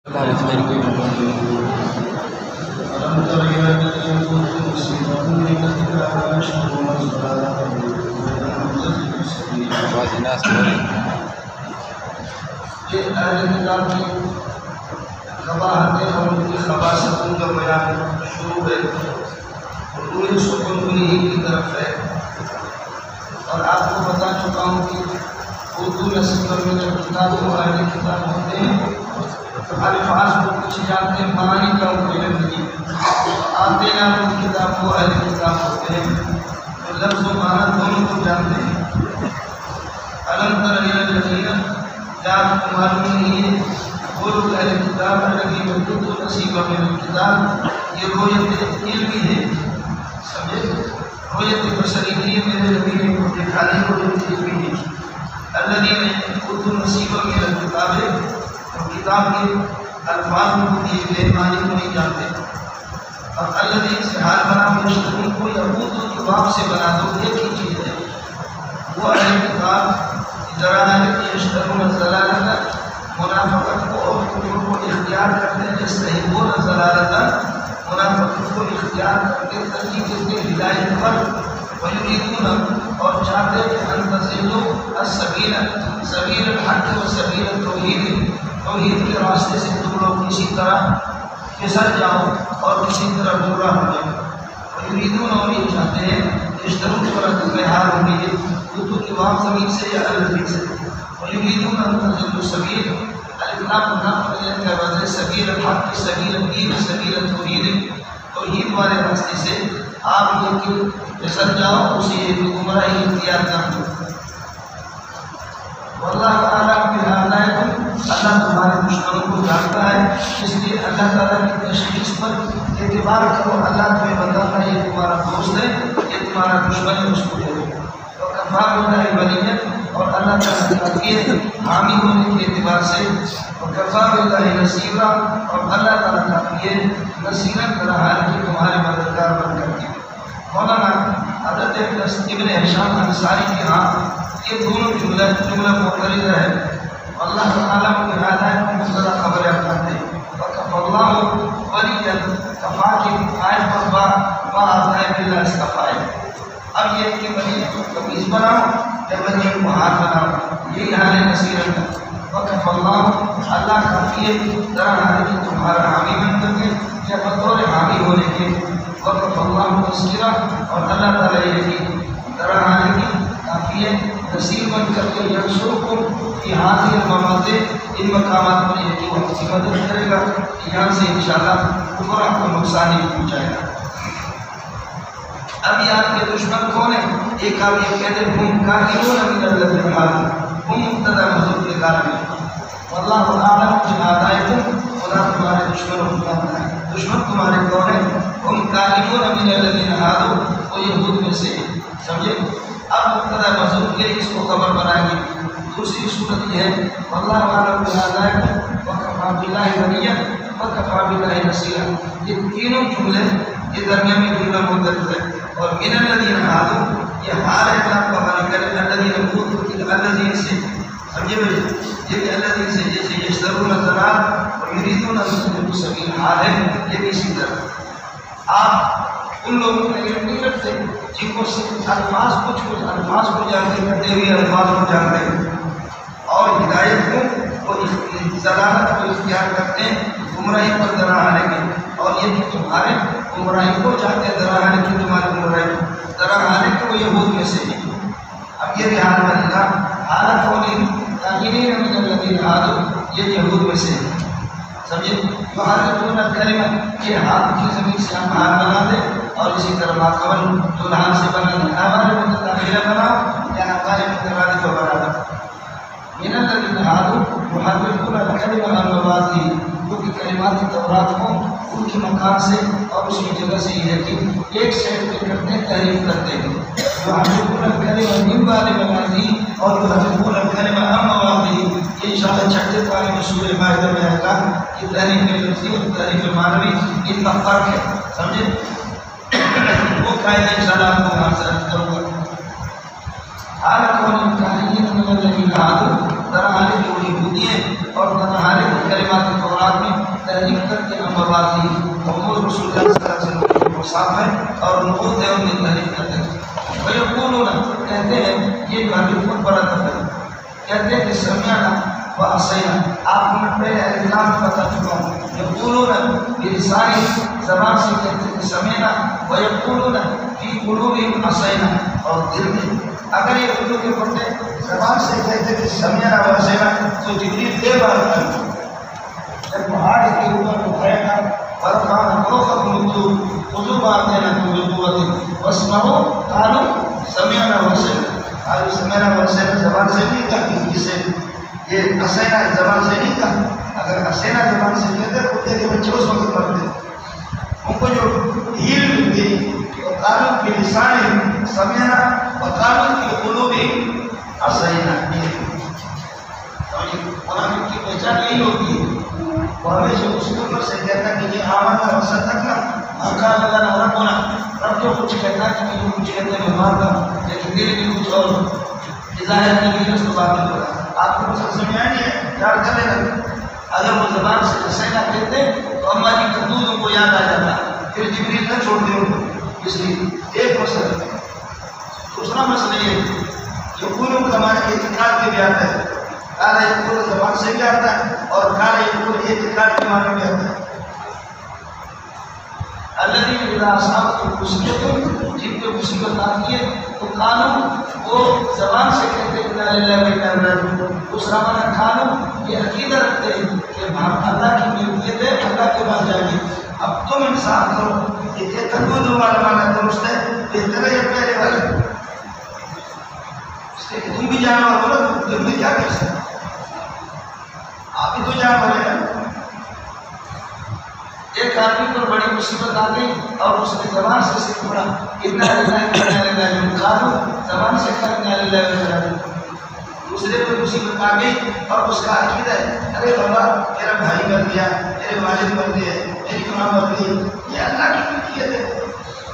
ألم تر إلى الذين أوتوا نصيبا من الكتاب يشهدون الصلاة یہ اہل کتاب کی قباحتیں اور ان کی خباثتوں کا بیان شروع ہے اور پوری سکون انہی کی طرف ہے۔ اور آپ کو بتا چکا ہوں کہ اردو نصیب میں جب کتاب و اہل کتاب ہوتے ہیں الفاظ کو کچھ جانتے ہیں، معانی کا ان کو علم نہیں، آتے نام کتاب و اہل کتاب ہوتے ہیں تو لفظ و معنی دونوں کو جانتے ہیں۔ الم تر الی الذین، کیا آپ کو معلوم نہیں ہے وہ لوگ اہل کتاب الذین اوتوا نصیبا من الکتاب، یہ رویت علمی ہے، سمجھے؟ رویت بصری نہیں ہے، میرے نبی نے دکھانے رویت علمی ہے۔ الذین اوتوا نصیبا من الکتاب ہے، کتاب کے الفاظ کو دیے گئے معنی کو نہیں جانتے۔ اور الذین سے حال بنا مشتقل کو یعود جواب سے بنا دو، ایک ہی چیز ہے۔ وہ اہل کتاب ذرانہ یشترون الضلالۃ، منافقت کو اور کفر کو اختیار کرتے ہیں، یستحبون الضلالۃ، منافقت کو اختیار کرتے ترجیح دیتے ہدایت پر، ویریدون اور چاہتے ہیں ان تضلوا السبیل، سبیل الحق و سبیل التوحید، توحید کے راستے سے تم لوگ کسی طرح پھسل جاؤ اور کسی طرح گمراہ ہو جاؤ۔ ویریدون اور یہ چاہتے ہیں یشترون پر میں حال ہوں گے اردو کی وام زمین سے یا الگ سے، ویریدون ان تضلوا السبیل، الاسلام نام کا وجہ سبیل الحق، سبیل الدین، سبیل التوحید، توحید والے راستے سے آپ یہ کہ پھسل جاؤ، اسی گمراہی اختیار نہ کرو۔ واللہ تعالیٰ کی ہدایت، اللہ تمہارے دشمنوں کو جانتا ہے، اس لیے اللہ تعالیٰ کی تشخیص پر اعتبار کرو۔ اللہ تمہیں بتاتا ہے یہ تمہارا دوست ہے، یہ تمہارا دشمن ہے، اس کو دے دو۔ وکفیٰ باللہ ولیٰ، اور اللہ تعالیٰ کافی ہے حامی ہونے کے اعتبار سے۔ وکفیٰ باللہ نصیرا، اور اللہ تعالیٰ کافی ہے نصیرا طرح ہے کہ تمہارے مددگار بن کر کے۔ مولانا حضرت ابن ہشام انصاری کے ہاں یہ دونوں جملہ معترض ہے۔ اللہ تعالیٰ کی ہدایت کو مبتدا خبر اٹھاتے ہیں۔ وکفیٰ اللہ ولیٰ، کفا کی آیت پر با آتا ہے باللہ استفاء۔ اب یہ کہ ولی تمیز بناؤ یا ولی کو ہاتھ بناؤ، یہی حال ہے نصیرت کا۔ وکفیٰ اللہ، اللہ کافی ہے طرح ہے کہ تمہارا حامی بن کر کے یا بطور حامی ہونے کے۔ وکفیٰ اللہ تذکرہ، اور اللہ تعالیٰ یہ کہ طرح ہے کہ کافی ہے نصیر بن کر کے ینصرکم فی ہذہ المواضع، ان مقامات پر یہ کہ وہ آپ کی مدد کرے گا، یہاں سے انشاءاللہ کفر آپ کو نقصان نہیں پہنچائے گا۔ اب یہ آپ کے دشمن کون ہیں؟ ایک آپ یہ کہتے ہیں ہم کافرون من الذین آمنوا، ہم مبتدا محذوف کے کارن ہے۔ واللہ اعلم بأعدائکم، خدا تمہارے دشمنوں کو جانتا ہے۔ دشمن تمہارے کون ہیں؟ ہم کافرون من الذین آمنوا، وہ یہود میں سے ہیں، سمجھے؟ اب مبتدا محذوف کے اس کو خبر بنائیں گے۔ دوسری صورت یہ ہے واللہ اعلم بأعدائکم وکفیٰ باللہ ولیٰ وکفیٰ باللہ نصیرا۔ یہ تینوں جملے یہ درمیان میں جملہ معترض ہے، اور من الذین آمنوا یہ حال ہے کہ آپ کو حال کریں الذین اوتوا الذین سے، سمجھے بھائی؟ یہ کہ الذین سے جیسے یشترون الضلال ویریدون ان تضلوا السبیل حال ہے، یہ بھی اسی طرح۔ آپ ان لوگوں کا علم نہیں رکھتے جن کو صرف الفاظ کچھ الفاظ کو جانتے کرتے ہوئے الفاظ کو جانتے ہیں، اور ہدایت کو وہ ضلالت کو اختیار کرتے ہیں گمراہی پر درانے کے، اور یہ کہ تمہارے گمراہی کو چاہتے ہیں درانے کی، تمہارے گمراہی کو درانے کے وہ یہود میں سے ہیں۔ اب یہ بھی حال بنے گا، حالت ہوگی کافرین من الذین آمنوا، یہ یہود میں سے ہیں، سمجھے؟ یحرفون الکلمہ، یہ ہاتھ کی زمین سے ہم حال بنا دیں، اور اسی طرح ماقبل جو لحاظ سے بنا دیں، ہمارے متداخلہ بناؤ یا ہمارے مترادف بنا دیں۔ من الذین آمنوا یحرفون الکلمہ عن مواضعہ، کیونکہ کلمات تورات کو ان کے مقام سے اور اس کی جگہ سے یہ ہے کہ ایک سائڈ پہ کرتے ہیں، تحریف کرتے ہیں۔ یحرفون الکلمہ من بعد مواضعہ، اور یحرفون الکلمہ عن مواضعہ، یہ انشاءاللہ چھٹے پارے میں سورہ مائدہ میں آئے گا کہ تحریف لفظی اور تحریف معنوی ان کا فرق ہے، سمجھے؟ وہ قاعدہ انشاءاللہ آپ کو وہاں سے رکھ کروں گا۔ حالت کون کافرین من الذین آمنوا، درحالی جو یہودی ہیں اور درحالی کلمات تورات میں تحریف کر کے امروات دی محمد رسول اللہ صلی اللہ علیہ وسلم کو صاف ہے اور نبوت ہے ان کی تحریف کرتے ہیں ویقولون کہتے ہیں یہ بھابی خود بڑا کرتے ہیں کہتے ہیں کہ سمعنا وعصینا آپ کو میں پہلے الکلام بتا چکا ہوں یقولون بلسانی زبان سے کہتے ہیں کہ سمعنا ویقولون فی قلوبہم عصینا اور دل میں اگر یہ اردو کے پڑھتے زبان سے کہتے کہ سمعنا وعصینا تو جبریل دے بار کرتے جب پہاڑ کے اوپر اٹھائے گا ورفعنا فوقکم الطور خذوا ما آتیناکم بقوۃ واسمعوا قالوا سمعنا وعصینا قالوا سمعنا وعصینا زبان سے نہیں کہا جسے یہ عصینا زبان سے نہیں کہا اگر عصینا زبان سے کہتے کتے کے بچے اس وقت مرتے ان کو جو ڈھیل ملتی وقالوا فی لسانہم سمعنا وقالوا فی قلوبہم عصینا منافق کی پہچان یہی ہوتی ہے وہ ہمیشہ اس کفر سے کہتا ہے کہ یہ آمنا وصدقنا قال لنا ربنا رب جو کچھ کہتا ہے کہ مجھے کچھ کہتے ہیں مانتا لیکن دل میں کچھ اور ظاہر نہیں ہے اس کو بات نہیں آپ کو کچھ سمجھ آئی ہے یار چلے گا اگر وہ زبان سے عصینا کہتے تو اما جی کا دودھ ان کو یاد آ جاتا پھر جبریل نہ چھوڑ دے ان کو اس لیے ایک مسئلہ دوسرا مسئلہ یہ یقولون کا معنی اعتقاد کے بھی آتا ہے قال یقول زبان سے بھی آتا ہے اور قال یقول اعتقاد کے معنی بھی آتا ہے الذین اذا اصابتهم مصیبۃ جن پہ مصیبت آتی ہے تو قالوا وہ زبان سے کہتے ہیں انا للہ و انا الیہ راجعون دوسرا معنی قالوا یہ عقیدہ رکھتے ہیں کہ ہم اللہ کی ملکیت ہے اللہ کے پاس جائیں گے اب تم انصاف کرو کہ یہ تقول والا معنی درست ہے بہتر ہے یا پہلے والا تم بھی جانور ہو نا تم بھی کیا کر سکتے آپ بھی تو جانور ہیں ایک آدمی پر بڑی مصیبت آ گئی اور اس نے زبان سے سیکھ پڑا اتنا زبان سے دوسرے پر مصیبت آ گئی اور اس کا عقیدہ ہے ارے بابا میرا بھائی مر گیا میرے والد مر گئے میری ماں مر گئی یہ اللہ کی ملکیت ہے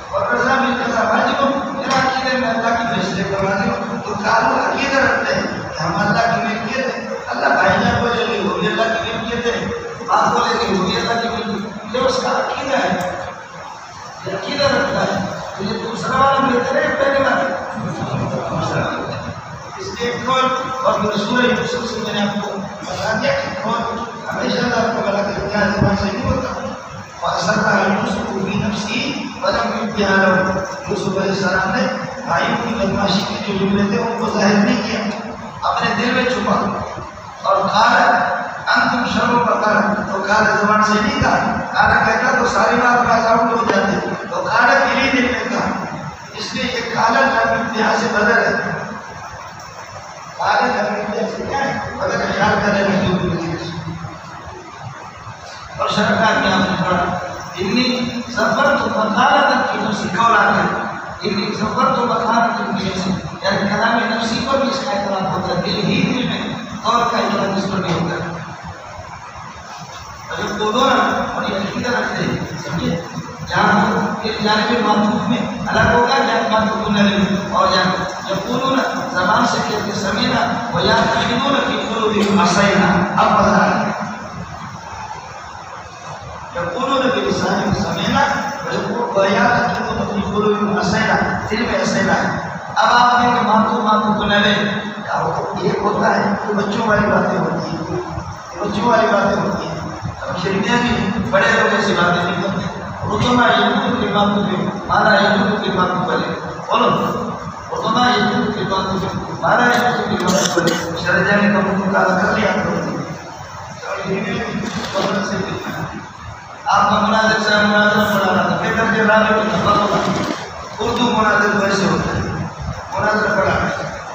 اور رضا مل قضا واجب میرا عقیدہ میں اللہ کی فیصلے کروا دوں تو کالو عقیدہ رکھتے ہیں کہ ہم اللہ کی ملکیت ہے اللہ بھائی جان بولے گی وہ بھی اللہ کی ملکیت ہے آپ بولے گی وہ بھی اللہ کی ملکیت یہ اس کا عقیدہ ہے یہ عقیدہ رکھتا ہے تو یہ دوسرا والا بہتر ہے پہلے والا اس لیے کون اور سورہ یوسف سے میں نے آپ کو بتا دیا کہ کون ہمیشہ اللہ کو غلط اختیار زبان سے نہیں ہوتا فَأَسَرَّهَا يُوسُفُ فِي نَفْسِهِ وَلَمْ يُبْدِهَا لَهُمْ یوسف علیہ السلام نے بھائیوں کی بدماشی کی جو جملے تھے ان کو ظاہر نہیں کیا اپنے دل میں چھپا اور قال انتم شر بقر تو قال زبان سے نہیں کہا قال کہتا تو ساری بات کا آؤٹ ہو جاتے تو قال دلی دل میں کہا اس لیے یہ قال لم یبدِهَا سے بدل ہے قال لم یبدِهَا سے کیا ہے بدل خیال کرنے میں جو اور شرکا کیا آپ نے پڑھا انی سفر تو بخارت کی نفسی قولات ہے انی سفر تو بخارت کی نفسی یعنی کلام نفسی پر بھی اس کا اعتراف ہوتا ہے دل ہی دل میں اور کا اعتراف اس پر بھی ہوتا ہے جب بولو نا اور یہ عقیدہ رکھتے ہیں سمجھے جہاں پھر جانب معطوف میں الگ ہوگا جہاں معطوف نہ لیں اور جہاں جب بولو نا زبان سے کہتے سمینا و یا تقیدون فی قلوبہم عصینا اب بتا رہے ہیں یقولون بلسانہم سمعنا ویا تقیدون فی قلوبہم عصینا دل میں عصینا ہے اب آپ نے کہ معطوف نہ لیں یہ ہوتا ہے کہ بچوں والی باتیں ہوتی ہیں بچوں والی باتیں ہوتی ہیں شریعت بھی بڑے لوگ ایسی باتیں نہیں کرتے رتما یقول کی بات کو مارا یقول کی بات کو بولے بولو رتما یقول کی بات کو مارا یقول کی بات کو بولے شرجا نے کم کا کر لیا آپ کا مناظر سے مناظر پڑھا رہا تھا پیپر کے رابطے میں اردو مناظر ویسے ہوتا ہے مناظر پڑھا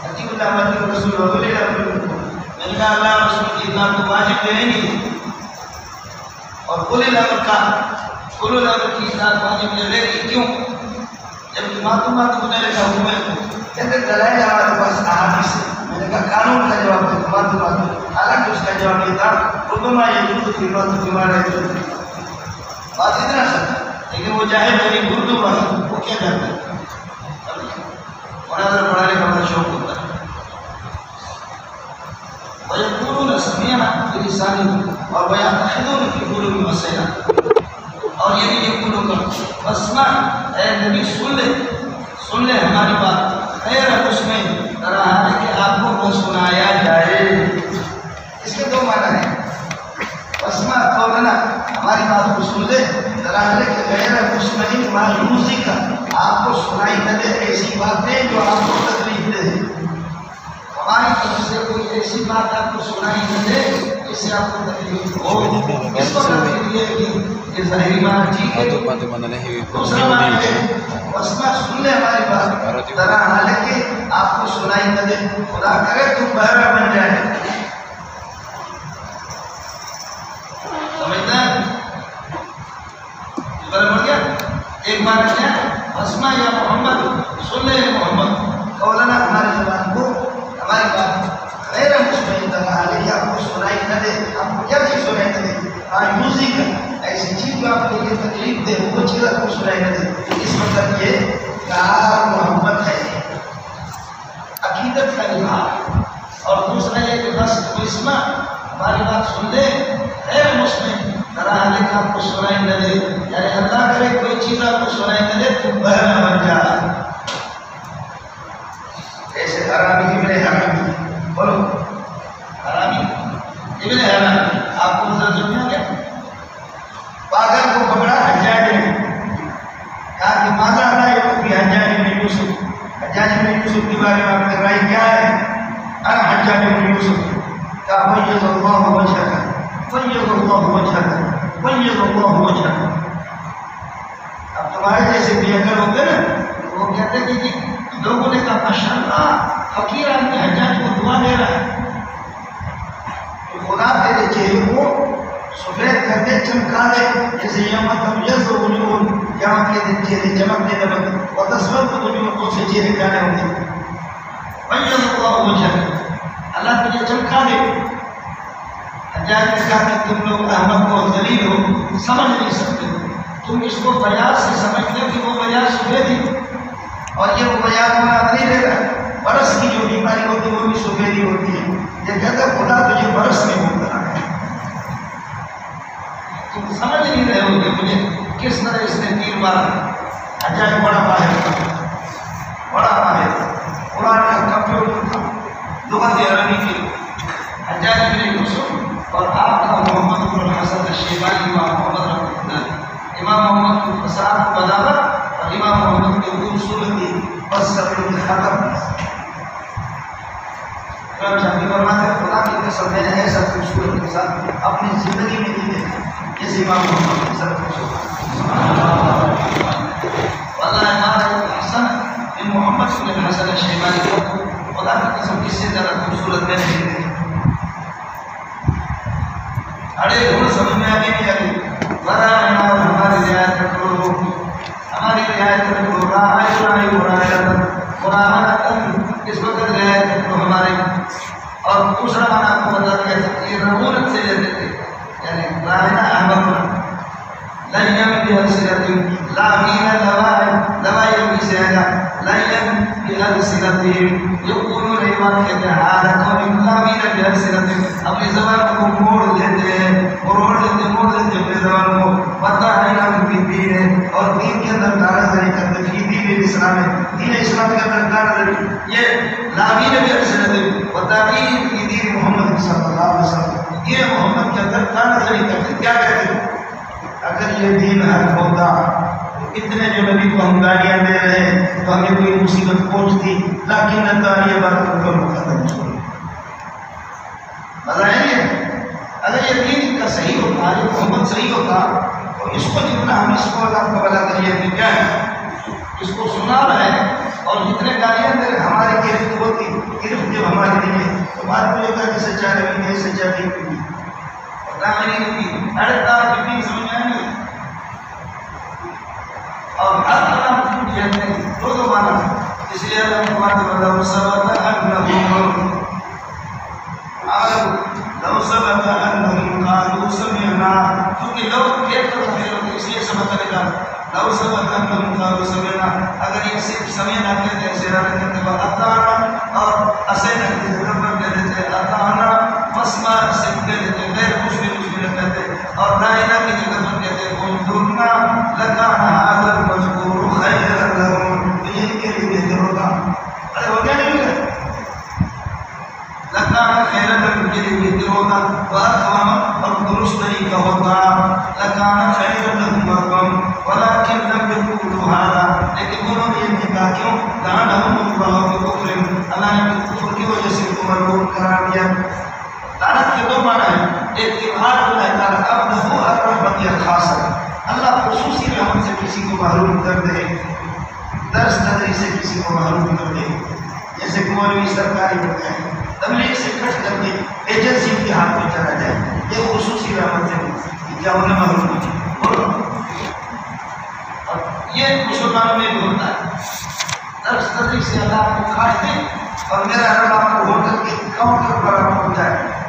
عجیب اللہ مدی رسول ولی میں نے کہا اللہ رسول کی اتنا تو واجب ہے نہیں اور قل الامر کا قل الامر کی اطاعت واجب لے گی کیوں جبکہ معلومات کو نے لکھا حکم ہے کہتے دلائل ہمارے پاس احادیث ہے میں نے کہا قانون کا جواب ہے معلومات حالانکہ اس کا جواب یہ تھا ربما یجوز فی بات فیما لا یجوز بات اتنا سچ لیکن وہ چاہے میری اردو والا وہ کیا کرتا ہے مناظر پڑھانے کا بڑا شوق ہوتا ہے ويقولون سمعنا بلسانهم اور ويعتقدون في قلوبهم وسيئا. اور یہ قولوں کا واسمع اے نبی سن لے ہماری بات غیر مسمع طرح ہے کہ آپ کو وہ سنایا جائے. اس کے دو معنی ہیں. واسمع قولنا ہماری بات کو سن لے طرح ہے کہ غیر مسمع ما یوزی کا آپ کو سنائی نہ دے ایسی باتیں جو آپ کو تکلیف دے. ہماری طرف سے کوئی ایسی بات آپ کو سنائی نہ دے جس سے آپ کو تکلیف ہو. اس کو تکلیف یہ کہ یہ ظاہری بات ٹھیک ہے. دوسرا بات ہے واسمع سن لے ہماری بات طرح حالانکہ آپ کو سنائی نہ دے. خدا کرے تم بہرا بن جائے. سمجھتا ہے بڑھ گیا. ایک بار کیا واسمع یا محمد سن لے محمد قولنا ہماری زبان کو ہماری بات غیر مسمع طرح حالانکہ آپ کو سنائی نہ دے. آپ کو کیا چیز سنائی نہ دے؟ آیوزی کا ایسی چیز جو آپ کو یہ تکلیف دے وہ چیز آپ کو سنائی نہ دے. اس مطلب یہ کہا محمد ہے عقیدت کا اظہار. اور دوسرا یہ کہ بس واسمع ہماری بات سن لے غیر مسمع طرح حالانکہ آپ کو سنائی نہ دے. یعنی اللہ کرے کوئی چیز آپ کو سنائی نہ دے تو بہرا بن جا. ایسے حرامی ابن حرامی بولو حرامی ابن حرامی آپ کو نظر جو کیا گیا پاگل کو پکڑا حجاج نے کہا کہ ماذا رائے بھی حجاج بن یوسف. حجاج بن یوسف کے بارے میں آپ کی رائے کیا ہے؟ انا حجاج بن یوسف. کہا بیض اللہ وجہک بیض اللہ وجہک بیض اللہ وجہک. اب تمہارے جیسے بھی اگر ہوتے نا وہ کہتے ہیں کہ لوگوں نے کہا ماشاءاللہ فقیر آدمی حجاج کو دعا دے رہا ہے. تو خدا تیرے چہرے کو سفید کر دے چمکا دے جیسے یوم تبیض وجوہ قیامت کے دن چہرے چمکنے لگے اور تسود وجوہ کو سے چہرے کانے ہوں گے. بیض اللہ وجہک اللہ تجھے چمکا دے. حجاج نے کہا کہ تم لوگ احمد و ذلیل ہو سمجھ نہیں سکتے. تم اس کو بیاض سے سمجھتے کہ وہ بیاض سفید ہی اور یہ وہ بیاض مراد نہیں لے رہا. برس کی جو بیماری ہوتی ہے وہ بھی سفیدی ہوتی ہے. یہ کہتا ہے خدا تجھے برس میں ہوتا ہے. تم سمجھ نہیں رہے ہو کہ مجھے کس طرح اس نے تیر مارا. حجاج بڑا ماہر تھا بڑا ماہر قرآن کا کمپیوٹر تھا لغت عربی کی. حجاج بن یوسف اور آپ کا محمد بن الحسن الشیبانی امام محمد رحمۃ اللہ امام محمد کی فصاحت بلاغت اور امام محمد کی خوبصورتی بس سب ختم. شاہی فرماتے ہیں خدا کی قسم میں نے ایسا خوبصورت کے ساتھ اپنی زندگی میں نہیں دیکھا جیسے امام محمد کی سب خوبصورت. واللہ امام حسن بن محمد بن الحسن الشیبانی کو خدا کی قسم کس سے زیادہ خوبصورت میں نہیں دیکھا. ارے وہ سمجھ میں آگے نہیں آگے ورا ہماری رعایت کرو ہماری رعایت کرو اس وقت رعایت کرو ہمارے. اور دوسرا معنی آپ کو بتا دیا تھا یہ رغورت سے لیتے تھے یعنی راہنا احمد لیم بحسنت لامین لوائی بھی سے آگا لیم بحسنت یقولون ایمان کہتے ہیں حالکون لامین بحسنت اپنی زبان کو موڑ لیتے ہیں موڑ لیتے اپنی زبان کو پتہ ہے نا کی دین ہے اور دین کے اندر دارہ کرتے فی دین اسلام ہے. دین اسلام کے اندر دارہ یہ لامین بحسنت وتابین فی دین محمد صلی اللہ علیہ وسلم. یہ محمد کے اندر دارہ کرتے کیا کہتے ہیں اگر یہ دین حق ہوتا تو اتنے جو نبی کو ہم گالیاں دے رہے ہیں تو ہمیں کوئی مصیبت پہنچتی لیکن اللہ یہ بات کو ختم چھوڑ بظاہر اگر یہ دین کا صحیح ہوتا یہ محمد صحیح ہوتا تو اس کو جتنا ہم اس کو اللہ کو بلا کریے کہ کیا ہے اس کو سنا رہا ہے اور جتنے گالیاں دے رہے ہماری گرفت ہوتی گرفت جب ہمارے لیے تو بات کو ہوتا ہے کہ سچا نبی نہیں سچا نہیں اور ہر دو دو مانا اس لیے لو ثبت انہم قالوا سمعنا کیونکہ لو ایک طرف ہے اس لیے سبق لگا لو ثبت انہم قالوا سمعنا اگر یہ صرف سمعنا کہتے ہیں سیرا کہتے ہیں اطاعنا اور اسینا کہتے ہیں اطاعنا مسما سمجھتے تھے غیر مسلم کہتے اور نائنا کی جگہ پر کہتے انظرنا لکان هذا المذکور خیرا لهم یہ کے لیے بہتر ہوگا ارے ہو گیا نہیں ہوگا لکان خیرا لهم کے لیے بہتر ہوگا واقوام اور درست طریقہ ہوتا لکان خیرا لهم مرقم ولكن لم يقولوا هذا لیکن انہوں نے یہ کہا کیوں لعنهم الله بكفر اللہ نے کفر کی وجہ سے کو مرغوب قرار دیا لعنت کے دو معنی ہیں ایک اظہار اللہ تعالی عبدہ الرحمت الخاصہ اللہ خصوصی رحمت سے کسی کو محروم کر دے درس تدریس سے کسی کو محروم کر دے جیسے کہ مولوی سرکاری ہوتا ہے تبلیغ سے کٹ کر کے ایجنسی کے ہاتھ میں چلا جائے یہ خصوصی رحمت سے کیا انہیں محروم کیا اور یہ مسلمانوں میں بھی ہوتا ہے درس تدریس سے اللہ کو کھاٹ دے اور میرا رب آپ کو ہوٹل کے کاؤنٹر پر آپ کو جائے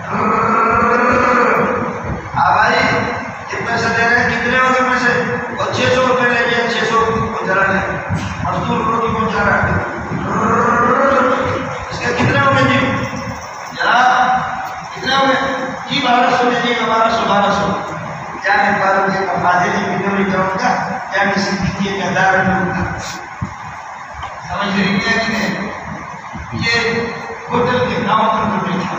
آبائی یہ پیسہ دے رہے ہیں کتنے ہو گئے پیسے اور 600 روپے لے گئے 600 کو جلا لیں مزدور روٹی کو جا رہا ہے اس کے کتنے ہو گئے جی جناب کتنے ہو گئے جی 1200 لیجیے گا 1200 کیا میں باروں کے مفادری بنوری کروں گا کیا میں صدیقی کا دار کروں گا سمجھ رہی کیا کہ نہیں یہ ہوٹل کے کاؤنٹر پر بیٹھا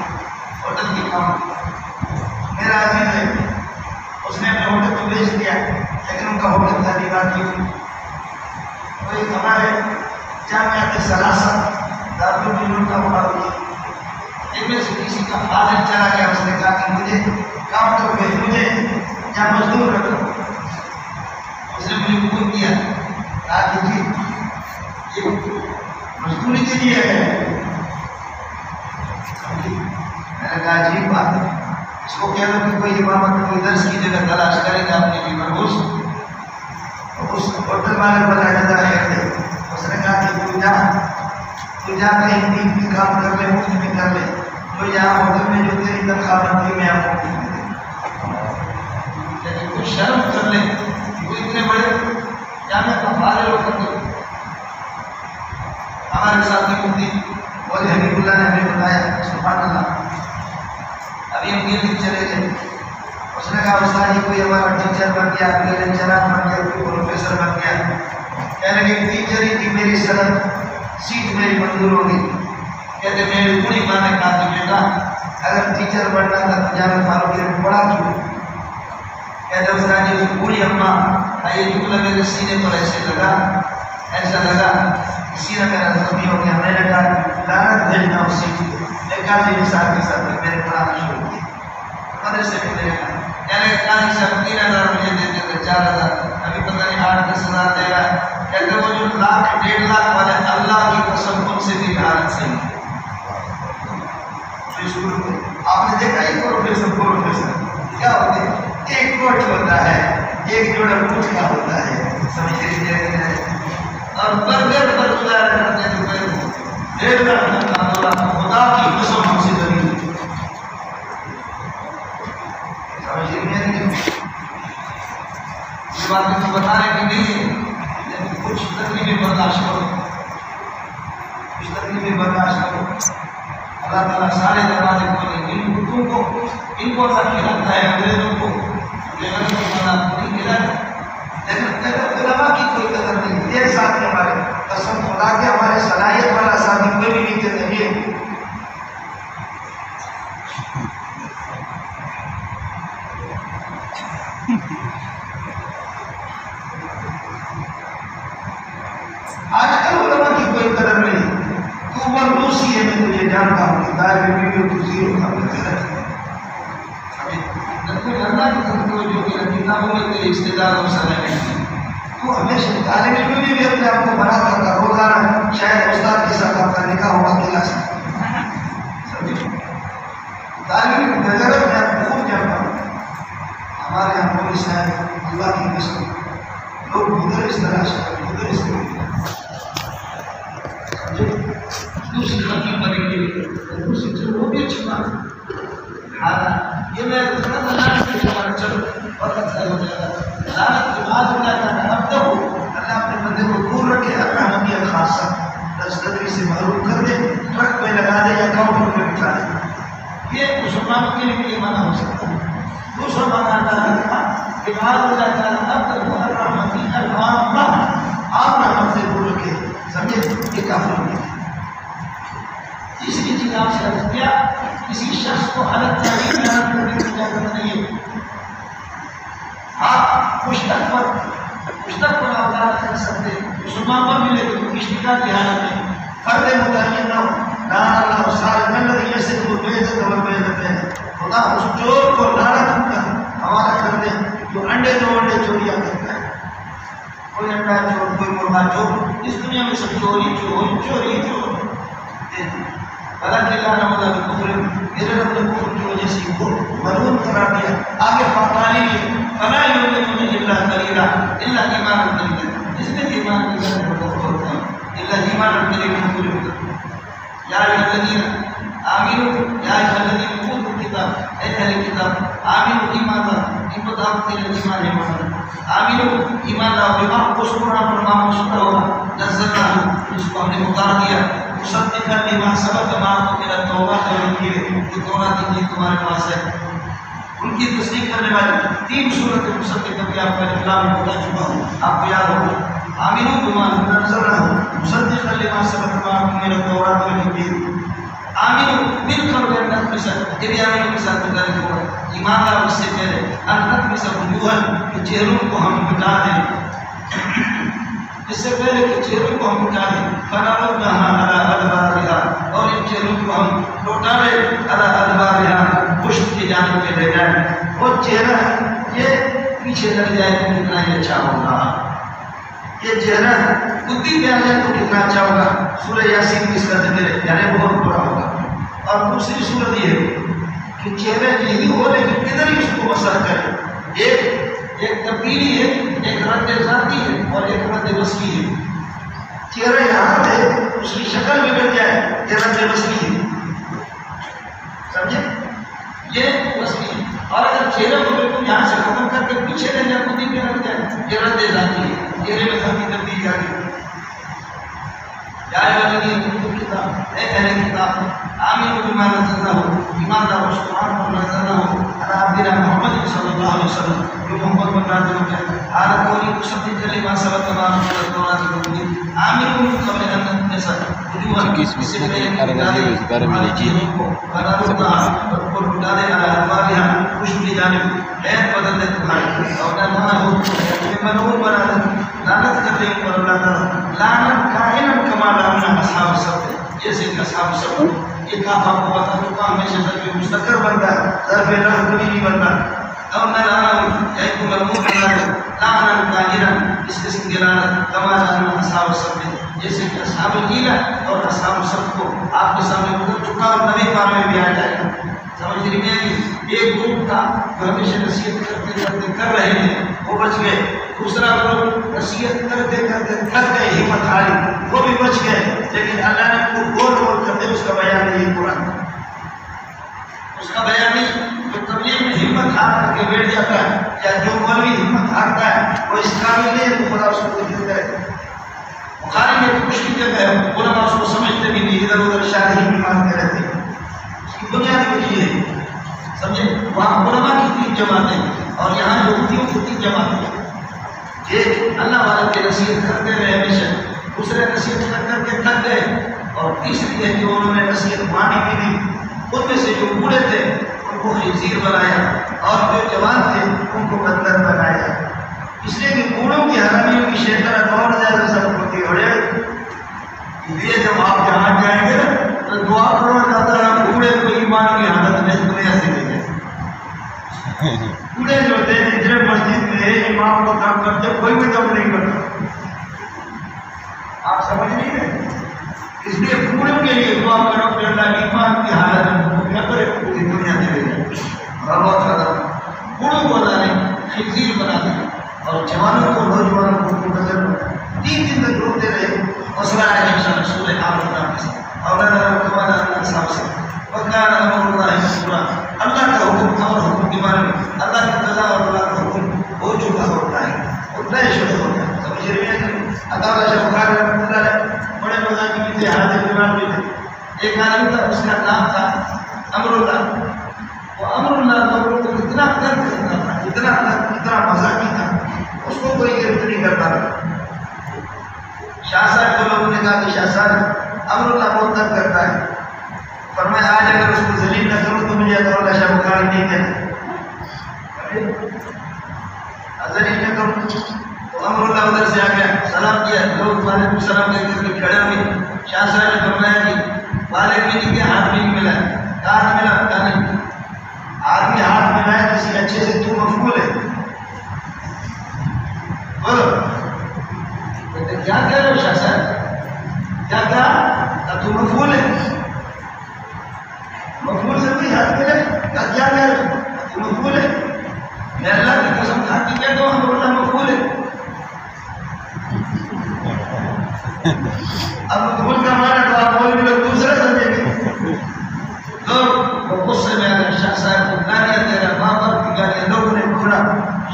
ہوٹل کے کاؤنٹر میرا آدمی ہے اس نے اپنے ہوٹل کو بیچ دیا لیکن ان کا ہوٹل تھا دیوار کی کوئی ہمارے جامعات سلاست دارالعلوم کا مقابلہ ان میں سے کسی کا فادر چلا گیا اس نے کہا کہ مجھے کاؤنٹر پہ مجھے یا مزدور رکھو اس نے مجھے حکم دیا کہا کہ جی یہ مزدوری کے لیے ہے میں نے کہا عجیب بات ہے اس کو کہہ لو کہ کوئی امامت کوئی درس کی جگہ تلاش کرے گا اپنے لیے مرغوز اس ہوٹل والے بتا جاتا ہے اس نے کہا کہ تو جا کہیں دین کی کام کر لے مفت میں کر لے تو یہاں ہوٹل میں جو تیری تنخواہ بنتی میں آپ کو لیکن کوئی شرم کر لے وہ اتنے بڑے جامعہ کا فارغ ہو کر کے ہمارے ساتھ مفتی مولوی حبیب اللہ نے ہمیں بتایا سبحان اللہ ابھی ہم دل چلے گئے اس نے کہا استاد جی کوئی ہمارا ٹیچر بن گیا کوئی لیکچرر بن گیا کوئی پروفیسر بن گیا کہنے لگے ٹیچر ہی کی میری صدر سیٹ میری منظور ہوگی کہتے میری بڑی ماں نے کہا کہ بیٹا اگر ٹیچر بننا تھا تو جامعہ فاروقیہ میں پڑھا کیوں کہتے استاد جی اس بوڑھی اماں یہ جملہ میرے سینے پر ایسا لگا سینہ میرا زخمی ہو گیا میں نے کہا لعنت بھیجنا اس سیٹ کو قاضی نثار کے ساتھ میرے پڑھانا شروع کیا مدرسے میں میرے یعنی قاضی صاحب 3000 مجھے دیتے تھے 4000 ابھی پتہ نہیں 8-10,000 دے رہا ہے کہتے وہ جو 1,00,000 1.5 لاکھ والے اللہ کی قسم ان سے بھی حالت صحیح آپ نے دیکھا ایک پروفیسر کیا ہوتے ہیں ایک کوٹ ہوتا ہے ایک جوڑا پوچھ کا ہوتا ہے سمجھ لیجیے اور برگر پر گزارا کرتے ہیں 1.5 لاکھ خدا کی قسم ہم سے دلیل سمجھے یہ باتیں تو بتانے کی نہیں ہے لیکن کچھ تکلیفیں برداشت کرو کچھ تکلیفیں برداشت کرو اللہ تعالیٰ سارے دروازے کھولے ان حکم کو ان کو اللہ کھلاتا ہے انگریزوں کو لیکن علماء کی کوئی قدر نہیں یہ ساتھی ہمارے قسم خدا کے ہمارے صلاحیت والا ساتھی کوئی بھی نہیں کہتے ہیں آج کل علماء کی کوئی قدر نہیں تو مرلوسی ہے میں تجھے جانتا ہوں کہ دائر میں بھی تو زیرو کا مطلب کوئی اللہ کی طرف توجہ کی کتابوں میں تیرے استعداد اور صلاحیت تو ہمیشہ طالب علم بھی اپنے آپ کو بنا کرتا روزانہ شاید استاد کے ساتھ آپ کا نکاح ہوگا کلاس طالب علم نظر میں آپ کو خوب جانتا ہوں ہمارے یہاں مولوی صاحب اللہ کی قسم لوگ مدرس تلاش کرتے مدرس دوسری خطیب بنے گی دوسری چلو وہ بھی اچھی بات یہ میں لعنت کے بعد چلو وقت سے ہو جائے گا لعنت کے بعد ہو جائے گا اب تک اللہ اپنے بندے کو دور رکھے الرحمتیہ خاصہ دستگیری سے محروم کر دے ٹرک پہ لگا دے یا کاؤنٹر پہ بٹھا دے یہ مسلمانوں کے لیے مانا ہو سکتا ہے۔ دوسرا مانا تھا کہ اللہ تعالیٰ اب رحمتی العامہ، آپ رحمت سے دور رکھے، سمجھے؟ یہ کافر نہیں ہے۔ تیسری چیز آپ سے عرض کیا، کسی شخص کو الگ تعلیم بیان کرنے کی اجازت نہیں ہے۔ آپ مشتق پر آپ کر سکتے مسلمان پر بھی، لیکن اشتکا کی حالت میں فرد متعین نہ ہو۔ لعن اللہ الصالح الذی یصف البیضۃ والبیضۃ، خدا اس چور کو لعنت کا حوالہ کر دے جو انڈے دو انڈے چوریاں کرتا ہے۔ کوئی انڈا چور، کوئی مرغا چور، اس دنیا میں سب چوری چور۔ حالانکہ اللہ نے کفر، میرے رب نے کفر کی وجہ سے کو ملعون قرار دیا۔ آگے فقالی فلا یؤمنون الا قلیلا، الا ایمان قلیلا، اس میں ایمان کی ضرورت ہوتا ہے، الا ایمان قلیلا۔ یا ایھا الذین آمنوا، یا ایھا الذین اوتوا الکتاب، اے اہل کتاب، آمنوا ایمان لاؤ، ان کو دعوت دے ایمان ہے، آمنوا ایمان لاؤ بما اس قرآن پر ما مشتہ ہوگا نزلنا، اس کو ہم نے اتار دیا، مصدقا لما سبق معكم من التوراۃ والانجیل، یہ تورات انجیل تمہارے پاس ہے، ان کی تصدیق کرنے والی 3 سورت مصدقہ بھی آپ کا کلام بتا چکا ہوں، آپ کو یاد ہوگا۔ آمنوا بما نزلنا مصدقا لما سبق معكم من التوراۃ والانجیل، آمنوا مل کر کے نقص یہ بھی آمنوا کے ساتھ متعلق ہوگا، ایمان لاؤ اس سے پہلے ان نقص وجوہا، کہ چہروں کو ہم مٹا دیں، اس سے پہلے کہ چہروں کو ہم مٹا دیں، فنردها على ادبارها، اور ان چہروں کو ہم لوٹا دیں على ادبارها، پشت کی جانب میں لے جائیں۔ وہ چہرہ یہ پیچھے لگ جائے تو کتنا ہی اچھا ہوگا، یہ چہرہ بدھی پہ آ جائے تو کتنا اچھا ہوگا۔ سورہ یاسین میں اس کا ذکر ہے، یعنی بہت برا ہوگا۔ اور دوسری صورت یہ ہے کہ چہرہ یہی ہو لیکن ادھر ہی اس کو مسح کرے، ایک تبدیلی ہے، ایک رد ذاتی ہے اور ایک رد وصفی ہے۔ چہرہ یہاں ہے، اس کی شکل بگڑ جائے، یہ رد وصفی ہے، سمجھے؟ یہ وصفی ہے۔ اور اگر چہرے کو بالکل یہاں سے ختم کر کے پیچھے رہ جائے، خود ہی پہ رکھ جائے، یہ رد ذاتی ہے، چہرے میں ذاتی تبدیلی آ گئی۔ یا ایھا الذین اوتوا الکتاب، اے اہل کتاب، آمنوا بما نزلنا، ایمان لاؤ اس قرآن پر نزلنا علی عبدنا محمد صلی اللہ علیہ وسلم، جو محمد پر نازل ہو گیا، حال کونی مصدقا لما سبق معكم من التوراۃ والانجیل، آمنوا من قبل ان نطمس وجوہا، اس سے پہلے کہ ہمارے چہروں کو فنردها، اور لٹا دیں علی ادبارها، پشت کی جانب، خیر بدل دے تمہاری، اور نہ ہو تمہیں ملعون بنا دے، لعنت کر دیں پر اللہ تعالیٰ، لعنت کائنا کما لعن اصحاب السبت، جیسے کہ اصحاب السبت، یہ کاف آپ کو بتا دوں، کام ہمیشہ ظرف مستقر بنتا ہے، ظرف لفظ کبھی نہیں بنتا۔ اور نہ لعنت یا کو ملعون بنا دے، لعنا کائنا، اس قسم کی لعنت کما لعن اصحاب السبت، جیسے کہ اصحاب الجیل اور اصحاب السبت کو آپ کے سامنے گزر چکا اور نبی پار میں بھی آ جائے گا۔ سمجھ رہی ہے؟ ایک گروپ تھا جو ہمیشہ نصیحت کرتے کرتے کر رہے ہیں، وہ بچ گئے، دوسرا گروپ نصیحت کرتے کرتے تھک گئے، ہمت ہاری، وہ بھی بچ گئے، لیکن اللہ نے کو گول گول کر دے، اس کا بیان نہیں قرآن، اس کا بیان نہیں۔ جو تبلیغ میں ہمت ہار کر کے بیٹھ جاتا ہے، یا جو مولوی ہمت ہارتا ہے، وہ اس قابل نہیں ہے تو خدا اس کو دیتا ہے۔ بخاری میں ایک مشکل جگہ ہے، علماء اس کو سمجھتے بھی نہیں، ادھر ادھر شاہی بھی مانتے رہتے ہیں، اس کی بنیادی وجہ ہے، سمجھے؟ وہاں علماء کی 3 جماعتیں اور یہاں یہودیوں کی 3 جماعتیں، ایک اللہ والے کے نصیحت کرتے رہے ہمیشہ، دوسرے نصیحت کر کر کے تھک گئے، اور تیسری ہے کہ انہوں نے نصیحت مانی بھی نہیں۔ ان میں سے جو بوڑھے تھے ان کو خنزیر بنایا، اور جو جوان تھے ان کو بندر بنایا، اس لیے کہ بوڑھوں کی حرامیوں کی شیطنت اور زیادہ سخت ہوتی ہے۔ یہ جب آپ جہاں جائیں گے تو دعا کرو اللہ تعالیٰ بوڑھے کو ایمان کی حالت میں دنیا سے لے جائے۔ بوڑھے جو تھے ہجرت مسجد میں امام کو کام کرتے، کوئی بھی کام نہیں کرتا، آپ سمجھ نہیں رہے، اس لیے بوڑھوں کے لیے دعا کرو کہ اللہ ایمان کی حالت میں کیا کرے، پوری دنیا سے لے جائے۔ بہت زیادہ بوڑھوں کو اللہ نے خنزیر بنا دیا، اور جوانوں کو نوجوانوں کو بدل بنا، 3 دن تک روتے رہے، حوصلہ ہے انشاء اللہ سورہ آل عمران کے ساتھ، اور اللہ صاحب سے وکان امر اللہ مسئولہ، اللہ کا حکم اور حکم کے بارے میں اللہ کی قضا اور اللہ کا حکم ہو چکا ہوتا ہے، اتنا ہی شروع ہوتا ہے۔ سمجھ رہے ہیں؟ عطا شاہ بخاری رحمۃ اللہ علیہ بڑے مذاہبی بھی تھے، حاضر جوان بھی تھے۔ ایک آدمی تھا، اس کا نام تھا امر اللہ، وہ امر اللہ لوگوں کو اتنا درد کرتا تھا، اتنا مزاقی تھا، اس کو کوئی گرفت نہیں کرتا تھا۔ شاہ صاحب کو لوگوں نے کہا کہ شاہ صاحب امر اللہ بہت درد کرتا ہے، فرمایا آج اگر اس کو ذلیل نہ کروں تو مجھے اللہ شاہ بخاری نہیں کہنا، ذلیل نہ کروں۔ تو امر اللہ ادھر سے آ گیا، سلام کیا، لوگ وعلیکم السلام کہتے ہوئے کھڑے ہوئے۔ شاہ صاحب نے فرمایا کہ والد بھی نہیں کیا، ہاتھ بھی نہیں ملا، ہاتھ ملا پتا نہیں، آدمی ہاتھ ملایا کسی اچھے سے تو مفعول ہے، بولو کہتے کیا کہہ رہے ہو شاہ صاحب، کیا کہا تو مفعول ہے، مفعول سے بھی ہاتھ ملے، کیا کہہ رہے ہو تو مفعول ہے، میں اللہ کی قسم کھا کے کہتا ہوں ہم اللہ مفعول ہے۔ اب مفعول کا معنی تو آپ بول بھی لوگ دوسرا سمجھیں گے، لوگ وہ غصے میں آگے شاہ صاحب کو گالیاں دے رہا، ماں باپ کی گالیاں، لوگوں نے پکڑا،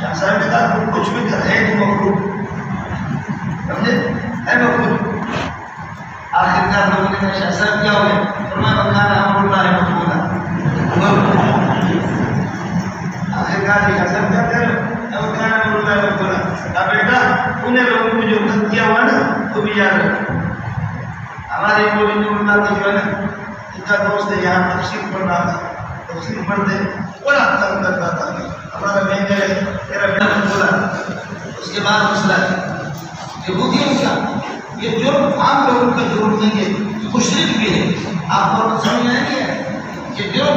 شاہ صاحب نے کہا تم کچھ بھی کر ہے تو مفعول، سمجھے ہے مفعول۔ آخرکار لوگوں نے کہا شاہ صاحب کیا ہو گیا، فرمایا وکانا امر اللہ مفعولا، آخرکار شاہ صاحب کیا کہہ رہے ہیں، وکانا امر اللہ مفعولا، کہا بیٹا انہیں لوگوں کو جو خط کیا ہوا نا تو بھی یاد رکھو، ہمارے مولوی جو بناتے جو ہے نا، ان کا دوست ہے یہاں تفسیر پڑھنا تھا، تفسیر پڑھتے بڑا تنگ کرتا تھا، ہمارا مہنگا ہے میرا بیٹا بولا۔ اس کے بعد مسئلہ ہے یہودیوں کا یہ جرم عام لوگوں کا جرم نہیں ہے، مشرک بھی ہے، آپ کو سمجھ میں نہیں ہے یہ جرم،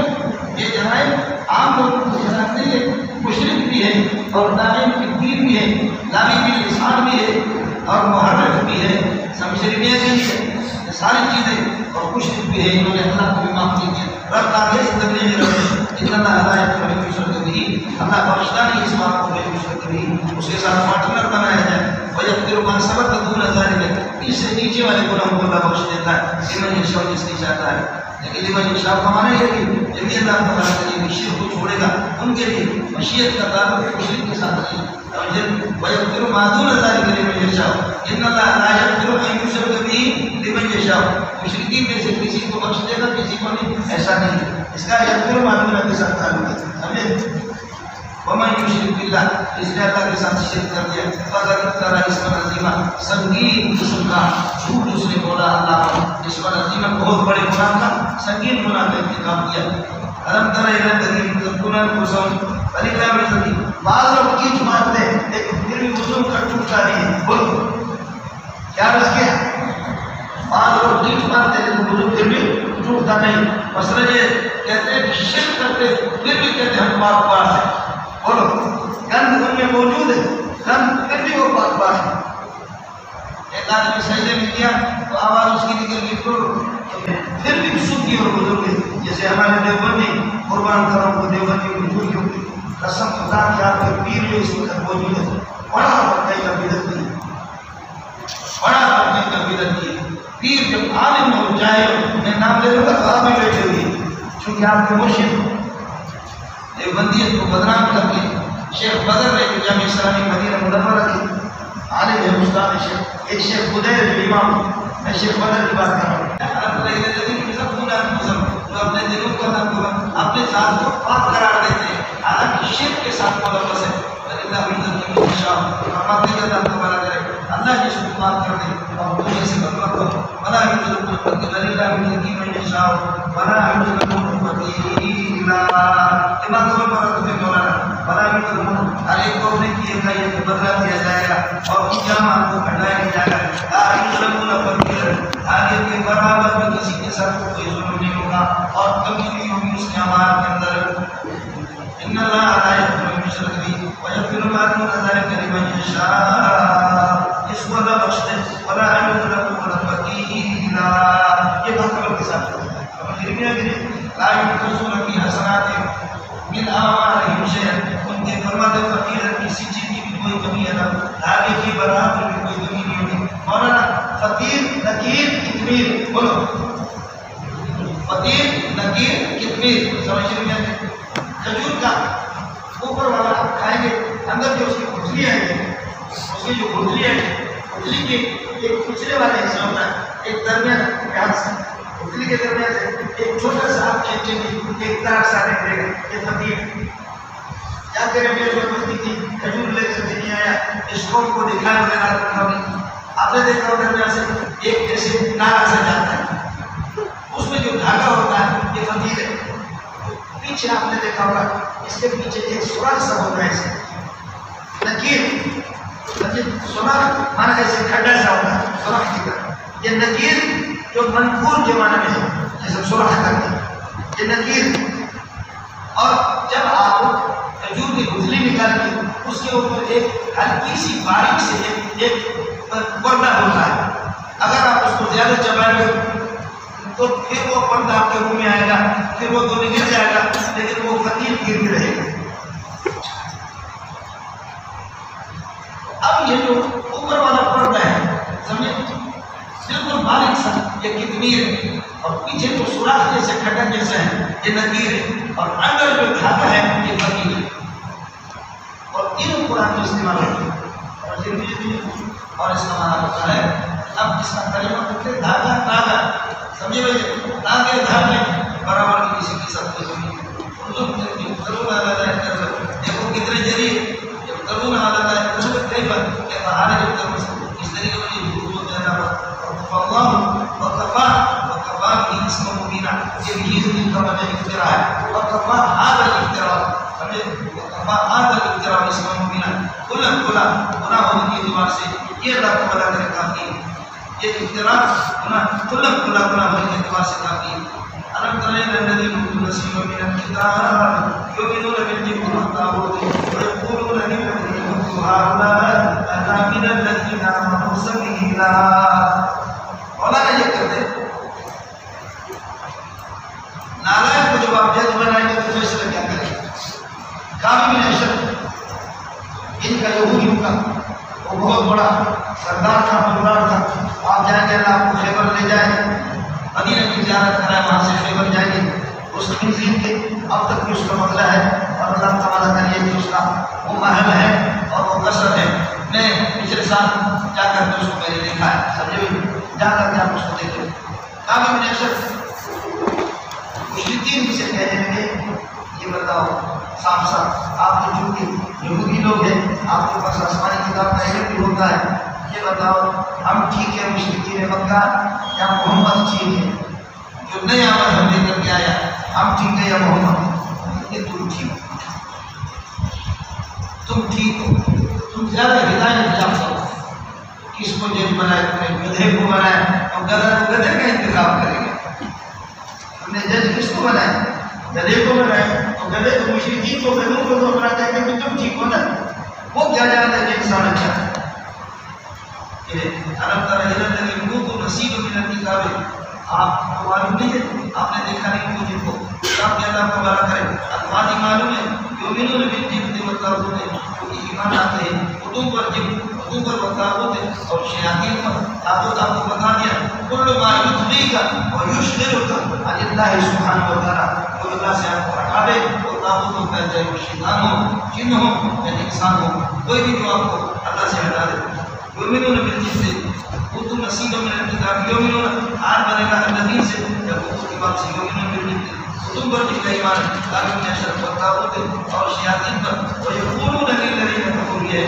یہ جرائم عام لوگوں کو جرائم نہیں ہے، مشرک بھی ہے اور داعی تکفیر بھی ہے، لاوی بھی لسان بھی ہے اور محرف بھی ہے، سمجھ میں نہیں ہے، یہ ساری چیزیں اور مشرک بھی ہے، انہوں نے اللہ کو بھی معاف نہیں کیا۔ رب آگے اس تبلیغ رب ان اللہ علیہ وسلم یشرک بھی، اللہ بخشتا نہیں اس بات کو یشرک بھی، اس کے ساتھ پارٹنر بنایا جائے، وَيَغْفِرُ مَا سَبَقَ دُونَ ذَلِكَ، اس سے نیچے والے گناہوں کو اللہ بخش دیتا ہے، لمن یشاء جس کی چاہتا ہے، لیکن لمن یشاء کا معنی ہے کہ جبھی اللہ تعالیٰ کے شرک کو چھوڑے گا ان کے لیے مشیت کا تعلق مشرک کے ساتھ نہیں، وَيَغْفِرُ مَا دُونَ ذَلِكَ لِمَن يَشَاءُ، إِنَّ اللَّهَ لَا يَغْفِرُ أَن يُشْرَكَ بِهِ لِمَن يَشَاءُ، مشرکین میں سے کسی کو بخش دے گا کسی کو نہیں، ایسا نہیں ہے، اس کا یغفر ما دون کے ساتھ تعلق ہے، سمجھے؟ وَمَن يُشْرِكْ بِاللَّهِ، جس نے اللہ کے ساتھ شرک کر دیا، فَقَدِ افْتَرَىٰ اسْمًا عَظِيمًا، سنگین قسم کا جھوٹ اس نے بولا اللہ پر، اسمًا عظیما بہت بڑے گناہ کا سنگین گناہ کا ارتکاب کیا۔ أَلَمْ تَرَ إِلَى الَّذِينَ يُزَكُّونَ أَنفُسَهُمْ فَلِلَّهِ الْعِزَّةُ، بعض لوگ کیچ مارتے ہیں لیکن پھر بھی وضو کا ٹوٹتا نہیں ہے، بولو کیا رس کیا؟ بعض لوگ کیچ مارتے ہیں لیکن وضو پھر بھی ٹوٹتا نہیں، مسئلہ یہ کہتے ہیں کہ شرک کرتے پھر بھی کہتے ہیں ہم پاک باز ہیں، بولو گند ان میں موجود ہے، گند پھر بھی وہ پاک باز ہے۔ ایک آدمی سجدے میں کیا تو آواز اس کی نکل گئی، پھر بھی سنی اور بزرگ ہے، جیسے ہمارے دیوبندی قربان کروں کو دیوبندی بزرگیوں کی قسم خدا کی آپ کے پیر جو اس وقت موجود ہے، بڑا بڑھائی کا بدت نہیں، بڑا بڑھائی کا بدت نہیں، پیر جب عالم ہو جائے، میں نام لے لوں گا تو آپ بھی بیٹھے ہوئے، چونکہ آپ کے مرشد دیوبندیت کو بدنام کر کے شیخ بدر نے جامع اسلامی مدینہ منورہ کی عالم ہے، استاد شیخ، ایک شیخ خدیر جو امام، میں شیخ بدر کی بات کر رہا ہوں، جو اپنے دلوں کا نام اپنے ذات کو پاک قرار دیتے ہیں، حالانکہ شرک کے ساتھ ملوث ہے، اللہ اللہ جس کو پاک کر دے اور دنیا سے بدبخت ہو، ولا يُجْرُ الْمُتَّقِينَ إِلَّا بِالْحَكِيمِ مَن يَشَاءُ وَلَا يُجْرُ الْمُتَّقِينَ، امام طور پر تمہیں مولانا ولا يُجْرُ، ہر ایک کو اپنے کیے کا یہ بدلہ دیا جائے گا اور انجام کو ہٹایا جائے گا، لا يُجْرُ الْمُتَّقِينَ، آگے کے برابر میں کسی کے ساتھ کوئی ظلم نہیں ہوگا اور کمی نہیں ہوگی اس کے اعمال کے اندر۔ ان اللہ لا یغفر ان یشرک بہ ویغفر ما دون ذلک لمن یشاء، اس کو اللہ بخش دے، ولا یجوز الْمُتَّقِینَ، یہ بات کے ساتھ لا یجوزون فی حسنات من اعمالہم شیئا، ان کے فرماتے فقیر کسی چیز کی بھی کوئی کمی ہے نہ آگے کی برابر بھی کوئی کمی نہیں ہوگی۔ مولانا فقیر نکیر کتمیر، بولو فقیر نکیر کتمیر، سمجھ میں کھجور کا اوپر والا آپ کھائیں گے، اندر جو اس کی گٹھلی ہے، اس کی جو گٹھلی ہے، گٹھلی کے ایک کچرے والے حصہ ہوتا ہے، ایک درمیان پیاز گٹھلی کے درمیان سے ایک چھوٹا سا آپ کھینچیں گے، ایک تار سا نکلے گا، یہ فقیر یا تیرے میرے میں بستی تھی، کھجور لے کر کے نہیں آیا، اس قوم کو دکھائے بغیر آپ رکھا نہیں. آپ نے دیکھا ہو درمیان سے ایک ایسے نارا سا جاتا ہے، اس میں جو دھاگا ہوتا ہے یہ فقیر ہے. پیچھے آپ نے دیکھا ہوگا اس کے پیچھے ایک سوراخ سا ہوتا ہے، ایسے نکیر. سوراخ مانا ایسے کھڈا سا ہوتا ہے سوراخ کی طرح. یہ نکیر جو منقور کے معنی میں ہے، جیسے سوراخ کرتے ہیں، یہ نکیر. اور جب آپ کھجور کی گٹھلی نکال کے اس کے اوپر ایک ہلکی سی باریک سے ایک پردہ ہوتا ہے، اگر آپ اس کو زیادہ چبائیں گے تو پھر وہ پردہ آپ کے منہ میں آئے گا، پھر وہ تو نکل جائے گا، لیکن وہ فقیر گرتے رہے گا. اب یہ جو اوپر والا پردہ ہے سمجھے بالکل باریک سا یہ کتمیر ہے، اور پیچھے جو سوراخ جیسے کھٹن جیسا ہے یہ نکیر ہے، اور اندر جو دھاگا ہے یہ فقیر ہے. اور ان قرآن میں استعمال ہوتی ہے اور اس کا معنی ہوتا ہے. اب اس کا کلمہ ہوتا ہے دھاگا دھاگا، سمجھے بھائی دھاگے دھاگے برابر کی کسی کی سب کو ضرور آتا ہے. دیکھو کتنے ذریعے جب ضرور آتا ہے اس میں کئی بار کہ بہارے جب تک اس طریقے سے حضور دینا اللہ وقفا وقفا کی اسم مبینہ یہ بھی ذکر کا وجہ اختراع ہے. وقفا هذا الاختراع وقفا هذا الاختراع اسم مبینہ کھلا کھلا گناہ ہونے کی اعتبار سے یہ اللہ کو بتا کر کافی ہے. یہ اختراع گناہ کھلا کھلا گناہ ہونے کے اعتبار سے کافی ہے. ألم تر إلى الذين أوتوا نصيبا من الكتاب يؤمنون بالجبت والطاغوت ويقولون للذين أوتوا هؤلاء أهدى من الذين آمنوا سبيلا. مولانا یہ کہتے ہیں نالائق کو جب آپ جج بنائیں گے تو فیصلہ کیا کریں گے؟ کعب بن اشرف ان کا یہودیوں کا وہ بہت بڑا سردار تھا، حکمران تھا. آپ جائیں گے اللہ آپ کو خیبر لے جائے، مدینہ کی زیارت کرائے، وہاں سے خیبر جائیں گے. اس خنزیر کے اب تک بھی اس کا مسئلہ ہے، اور اللہ تعالیٰ کا یہ کہ اس کا وہ محل ہے اور وہ قصر ہے. میں پچھلے سال جا کر کے اس کو میں نے دیکھا ہے، سمجھے جا کر کے آپ اس کو دیکھیں. کعب بن اشرف مشرکین سے کہنے لگے یہ بتاؤ صاف صاف آپ تو چونکہ یہودی لوگ ہیں، آپ کے پاس آسمانی کتاب کا علم بھی ہوتا ہے، یہ بتاؤ ہم ٹھیک ہے مشرکین مکہ یا محمد ٹھیک ہے جو نیا مذہب لے کر کے آیا؟ ہم ٹھیک ہے یا محمد؟ یہ تم ٹھیک ہو، تم ٹھیک ہو، تم زیادہ ہدایت یافتہ ہو. کس کو جج بنائے؟ تم نے گدھے کو بنایا، اور گدھے کا انتخاب کرے گا. تم نے جج کس کو بنایا؟ گدھے کو بنایا. تو گدھے تو مشرکین کو گدھوں کو تو اپنا کہتے ہیں کہ تم ٹھیک ہو نا، وہ کیا جانتا ہے کہ انسان اچھا ہے. ألم تر إلى الذين أوتوا نصيبا من الكتاب. آپ کو معلوم نہیں ہے، آپ نے دیکھا نہیں مجھے کو آپ کے اللہ کو بارہ کرے. افرادی معلوم ہے یؤمنون بالجبت والطاغوت، جو ایمان آتے ہیں خودوں پر جبت خودوں پر والطاغوت اور شیاطین پر. طاغوت آپ کو بتا دیا کل ما یطغیک ویشغلک عن اللہ سبحانہ وتعالی، جو اللہ سے آپ کو ہٹا دے. اور طاغوت ہوتا ہے چاہے وہ شیطان ہو، جن ہو یا انسان ہو، کوئی بھی جو آپ کو اللہ سے ہٹا دے. یؤمنون بالجبت اوتوا نصیبا من الکتاب. یؤمنون آن بنے گا الذین سے یا اوتوا کتاب سے. یؤمنون بالجبت تم پر جن کا ایمان کعب بن اشرف پر طاغوت اور شیاطین پر. ویقولون للذین کفروا ہے،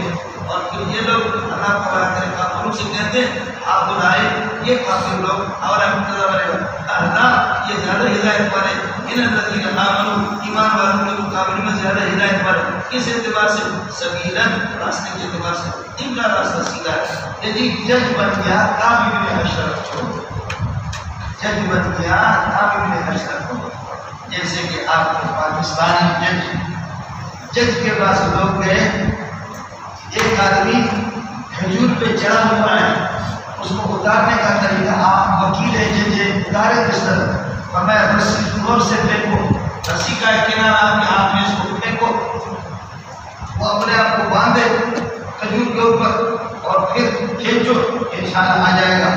اور پھر یہ لوگ اللہ تعالیٰ کے کافروں سے کہتے ہیں آپ بلائے یہ کافر لوگ اور مبتدا بنے گا اہدی، یہ زیادہ ہدایت والے. ان الذین آمنوا ایمان والوں کے مقابلے میں زیادہ ہدایت والے. کس اعتبار سے؟ سبیلا راستے کے اعتبار سے ان کا راستہ سیدھا ہے. یعنی جج بن گیا کعب بن اشرف، جج بن گیا کعب بن اشرف. جیسے کہ آپ کے پاکستانی جج کے پاس لوگ گئے، ایک آدمی کھجور پہ چڑھا ہوا ہے، اس کو اتارنے کا طریقہ آپ وکیل ہے جج ہے اتارے کس طرح؟ فرمایا رسی زور سے پھینکو، رسی کا ایک کنارہ آپ کے ہاتھ میں اس کو پھینکو، وہ اپنے آپ کو باندھے کھجور کے اوپر اور پھر کھینچو انشاءاللہ آ جائے گا.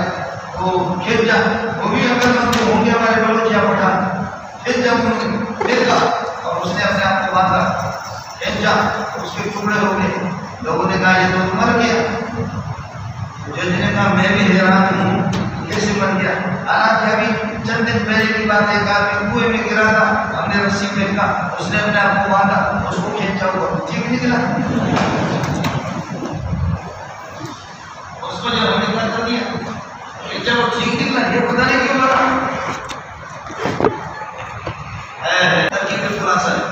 وہ کھینچ جا، وہ بھی اگر مندے ہوں گے ہمارے بلوچ یا پٹھان. پھر جب انہوں نے پھینکا اور اس نے اپنے آپ کو باندھا، کھینچا، اس کے ٹکڑے ہو گئے. لوگوں نے کہا یہ تو مر گیا. جج نے کہا میں بھی حیران ہوں کیسے مر گیا. حالانکہ ابھی چند دن پہلے کی بات ہے، کافی کنویں میں گرا تھا، ہم نے رسی پھینکا، اس نے اپنے آپ کو باندھا، اس کو کھینچا ہوا ٹھیک نکلا، اس کو جب ہم نے کیا کر دیا کھینچا وہ ٹھیک نکلا، یہ پتہ نہیں کیوں لگا ہے ترکیب خلاصہ ہے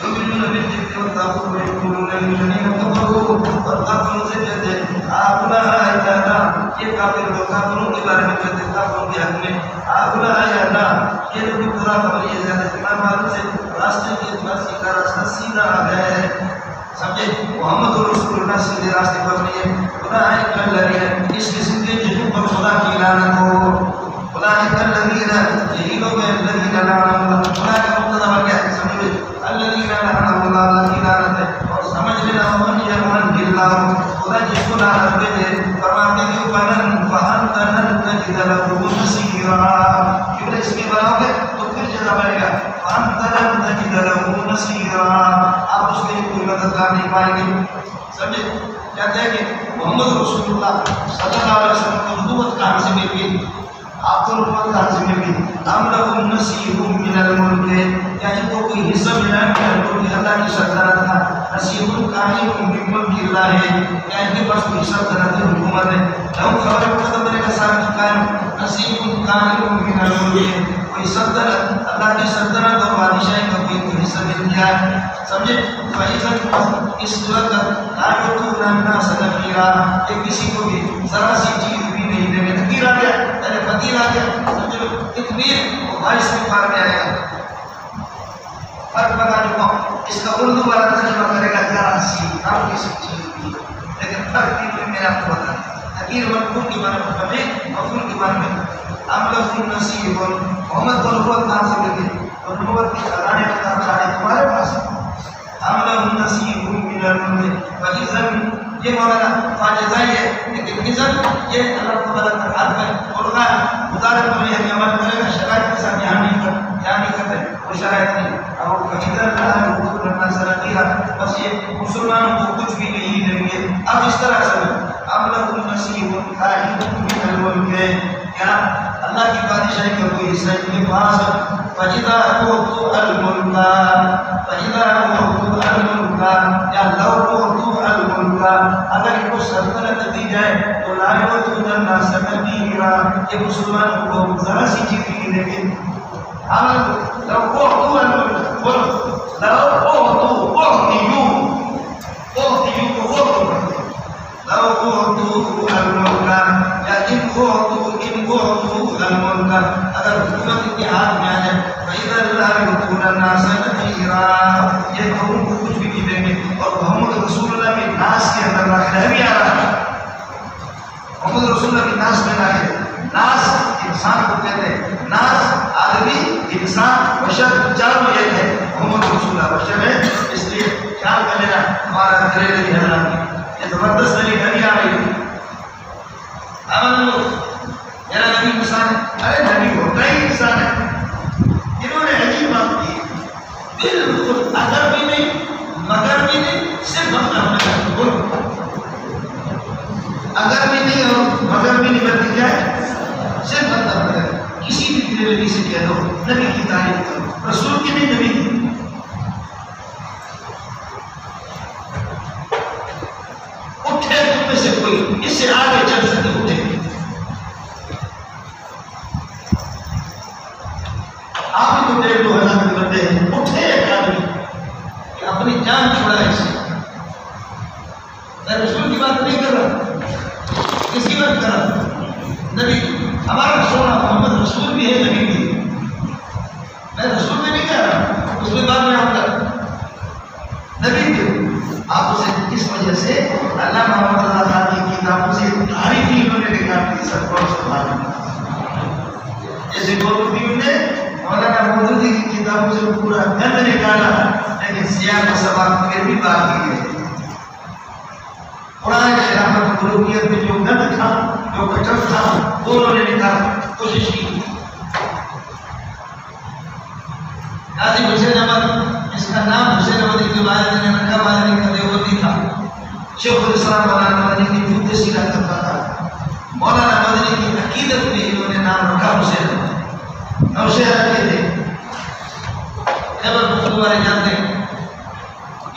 یؤمنون بالجبت والطاغوت ويقولون للذين كفروا والكافرون سے کہتے ہیں هؤلاء أهدى، یہ کافر لوگ کافروں کے بارے میں کہتے ہیں، کافروں کے حق میں هؤلاء أهدى، یہ لوگ خدا خبر یہ زیادہ ایمان والوں سے راستے کے اعتبار سے کا راستہ سیدھا ہے، سمجھے؟ محمد رسول اللہ سیدھے راستے پر نہیں ہے، أولئك الذين اس قسم کے جنوں پر خدا کی لعنت ہو، أولئك الذين یہی لوگ ہیں الذين لعنهم الله، خدا کا مقتضا بن گیا سمجھے الذين لعنهم الله، اللہ کی لعنت ہے، اور سمجھ لینا من يمن بالله، خدا جس کو لعنت دے فرماتے ہیں فأنت لن تجد له نصيرا، کیوں اس کے بناؤ گے تو پھر جزا ملے گا، فأنت لن تجد له نصيرا، آپ اس کے لیے کوئی مددگار نہیں پائیں گے، سمجھے؟ کہتے ہیں کہ محمد رسول اللہ صلی اللہ علیہ وسلم کو نبوت کہاں سے مل گئی، آپ کو نبوت کہاں سے مل گئی، ام لهم نصیب من الملک، یا ان کو کوئی حصہ ملا ہے ملک اللہ کی سلطنت کا، نصیب کامل من ملک اللہ ہے، یا ان کے پاس کوئی سلطنت حکومت ہے، لهم خبر مقدم نے کا ثابت کام نصیب کامل من الملک، کوئی سلطنت اللہ کی سلطنت اور بادشاہی کا کوئی حصہ مل گیا ہے، سمجھے؟ فَإِذَا اس وقت لا يُؤْتُونَ النَّاسَ نَقِيرًا، کہ کسی کو بھی ذرا سی چیز بھی نہیں دیں گے، نقیر آ گیا یعنی فقیر آ گیا، سمجھو تکبیر وہ بھائی سے فرق میں آئے گا، فرق بتا چکا ہوں، اس کا اردو والا ترجمہ کرے گا ذرا سی آپ کسی چیز بھی، لیکن فرق بھی میں آپ کو بتا نقیر مفعول کے معنی میں فقیر، مفعول کے معنی میں ام لهم نصیب، محمد کو نبوت کہاں سے ملی اور نبوت کی خزانے کا خزانے تمہارے پاس ہے، ام لهم نصیب من الملک، فإذا یہ مولانا فاجزائی ہے، لیکن اذن یہ اللہ کو مدد کا حد ہے، اور مدارت پر یہ عمل کرے گا شرائط کے ساتھ یہاں نہیں کرتے، وہ شرائط نہیں، اور فإذا لا يؤتون الناس نقيرا، بس یہ مسلمانوں کو کچھ بھی نہیں دیں گے، اب اس طرح سے ام لهم نصیب من الملک، کیا اللہ کی بادشاہی کا کوئی حصہ ان کے پاس ہے، فَإِذَا أُوتُوا الْمُلْكَ، فَإِذَا أُوتُوا الْمُلْكَ، یا لَوْ أُوتُوا الْمُلْكَ، اگر ان کو سلطنت دی جائے تو لَا يُؤْتُونَ النَّاسَ نَقِيرًا، یہ مسلمانوں کو ذرا سی چیز بھی نہیں دیں گے، لَوْ أُوتُوا الْمُلْكَ، لَوْ أُوتُوا أُعْطِيُوا کو وہ لَوْ أُوتُوا الْمُلْكَ، یا ان أُوتُوا الملک، اگر حکومت کے ہاتھ میں آ جائے فَإِذَا لَا يُؤْتُونَ النَّاسَ نَقِيرًا، یہ تو ان کو کچھ بھی نہیں دیں گے، اور محمد رسول اللہ کے ناس کے اندر داخلہ بھی آ رہا ہے، محمد رسول اللہ کے ناس میں داخل، ناس انسان کو کہتے ہیں، ناس آدمی انسان بشر چاروں ایک ہے، محمد رسول اللہ بشر ہے، اس لیے خیال کر لینا ہمارا دلیل حضرات یہ زبردست دلیل نہیں آ رہی ہے، میرا نبی انسان ہے، ارے نبی ہوتا ہی انسان ہے، انہوں نے عجیب بات کی، بالکل اگر بھی نہیں مگر بھی نہیں، صرف اپنا ہونے کا بول، اگر بھی نہیں اور مگر بھی نہیں بلکہ کیا ہے، صرف اپنا ہونے کا، کسی بھی تیرے نبی سے کہہ دو نبی کی تعریف کرو، رسول کی نہیں نبی کی، اٹھے تم میں سے کوئی اس سے آگے چل سکے اٹھے، آپ ہی کو 1,500 بندے ہیں، اٹھے ایک آدمی کہ اپنی جان چھوڑائے اسے، میں رسول کی بات نہیں کر رہا، کس کی بات کر رہا، نبی، ہمارا سونا محمد رسول بھی ہے نبی بھی ہے، میں رسول میں نہیں کہہ رہا، اس میں بات میں آپ کر نبی بھی، آپ اسے اس وجہ سے اللہ محمد اللہ تعالیٰ کی کتابوں سے تعریف ہی انہوں نے نکال کی سب کو سبحان اللہ، جیسے گورنمنٹ نے مولانا مودودی کی کتابوں سے پورا گند نکالا، لیکن سیاق و سباق پھر بھی باقی ہے، قرآن خلافت ملوکیت میں جو گند تھا، جو کچر تھا، وہ انہوں نے نکالا، کوشش کی، قاضی حسین احمد، اس کا نام حسین احمد کے والد نے رکھا، والد کا دیوبندی تھا، شیخ الاسلام مولانا مدنی کی خود سیرا کرتا تھا، مولانا مدنی کی عقیدت میں انہوں نے نام رکھا حسین احمد، نوشہر کے تھے، خیبر پختونخوا والے جانتے ہیں،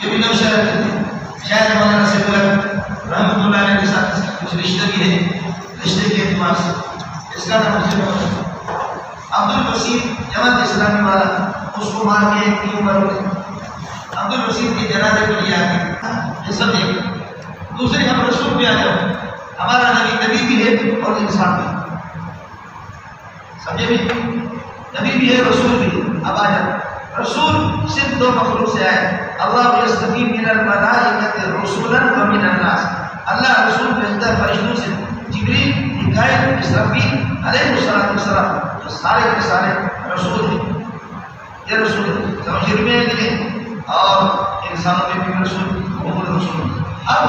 یہ بھی نوشہر کے تھے. شاید مولانا سے رحمۃ اللہ علیہ کے ساتھ اس کا کچھ رشتہ بھی ہے، رشتے کے اعتبار سے. اس کا نام مجھے عبد البصیر جماعت اسلامی والا، اس کو مار کے ایک کی عمر ہوئی. عبد البصیر کے جنازے کو لیا گیا. یہ سب ایک. دوسری ہم رسول بھی آ جاؤ، ہمارا نبی بھی ہے اور انسان بھی. سمجھے بھی؟ نبی بھی ہے، رسول بھی ہے. اب آ جاؤ. رسول صرف دو مخلوق سے آئے. اللہ یستقی من الملائکۃ رسولا ومن الناس. اللہ رسول بھیجتا ہے فرشتوں سے. جبریل، میکائیل، اسرافیل علیہ السلام سارے کے سارے رسول ہیں. یہ رسول ہے توحید میں نہیں، اور انسانوں میں بھی رسول محمد رسول. اب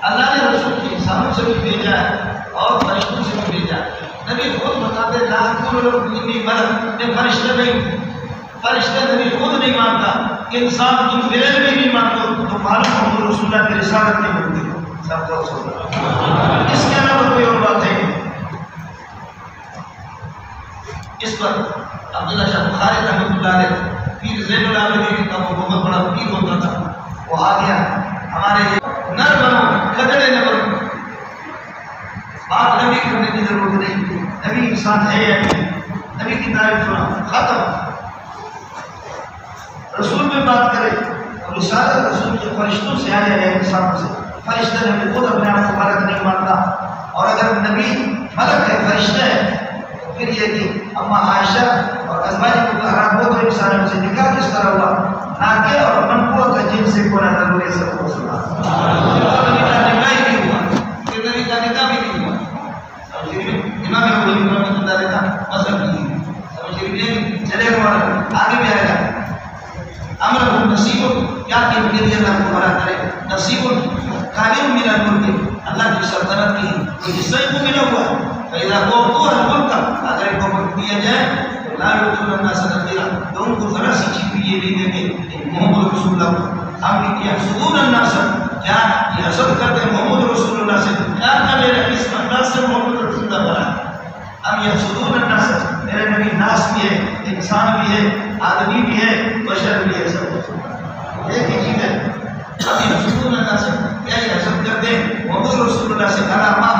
اللہ نے رسول کی انسانوں سے بھی بھیجا ہے اور فرشتوں سے بھی بھیجا ہے. نبی خود بتاتے لا تقولوا انی ملک، میں فرشتہ نہیں. فرشتہ نبی خود نہیں مانتا. انسان تم فعل بھی نہیں مانتے تو معلوم محمد رسول اللہ کی رسالت نہیں ہوتی. سب کو اس کے علاوہ کوئی اور بات ہے. اس پر عبداللہ شاہ بخاری رحمۃ اللہ علیہ پیر زین العابدین کا وہ بہت بڑا پیر ہوتا تھا. وہ آ گیا ہمارے لیے نر بنو کھدڑے نہ بنو. بات نبی کرنے کی ضرورت نہیں. نبی انسان ہے یا نہیں، نبی کی تعریف سنا ختم. رسول میں بات کرے اور رسالت رسول کے فرشتوں سے آیا ہے، انسانوں سے. فرشتہ نبی خود اپنے آپ کو ملک نہیں مانتا. اور اگر نبی ملک ہے، فرشتہ ہے، تو پھر یہ کہ اما عائشہ اور ازواج مطہرات وہ تو انسانوں سے نکاح کس طرح ہوا؟ ناکے اور منقوع کا جن سے کونا ضروری سب کو سنا. نکاح ہی نہیں ہوا، پھر نبی کا نکاح بھی نہیں ہوا. امام ابو حنیفہ رحمۃ اللہ علیہ کا مذہب نہیں ہے. چلے آگے بھی آئے گا. امر نصیب کیا کہ اللہ کو بڑا کرے. نصیب قادر من الملک، اللہ کی سلطنت کی کوئی حصہ کو ملا ہوا ہے. فإذا قوتوا الملک، اگر ان کو ملک دیا جائے لا يؤتون الناس نذيرا، تو ان کو ذرا سی چیز بھی یہ نہیں دیں گے محمد رسول اللہ کو. ہم یحسدون الناس، کیا یہ حسد کرتے ہیں محمد رسول اللہ سے؟ کیا کر میرے کس انداز سے محمد رسول اللہ بنا؟ ہم یحسدون الناس، میرے نبی ناس بھی ہے، انسان بھی ہے، آدمی بھی ہے، بشر بھی ہے. سب ایک ہی چیز ہے. اب یحسدون الناس، کیا یہ حسد کرتے ہیں محمد رسول اللہ سے؟ علامہ